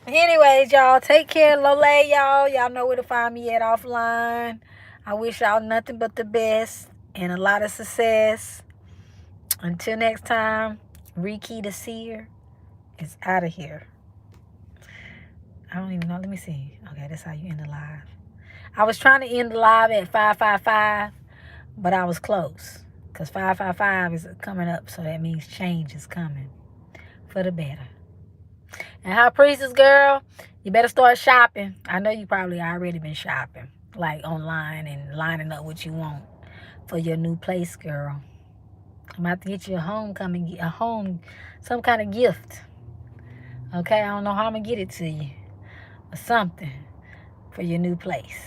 But anyways, y'all, take care. Lole, y'all. Y'all know where to find me at offline. I wish y'all nothing but the best and a lot of success. Until next time, Rekey the Seer is out of here. I don't even know. Let me see. Okay, that's how you end the live. I was trying to end the live at 555, but I was close. Because 555 is coming up, so that means change is coming for the better. And High Priestess, girl, you better start shopping. I know you probably already been shopping, like online and lining up what you want for your new place, girl. I'm about to get you some kind of gift. Okay, I don't know how I'm going to get it to you. Or something for your new place.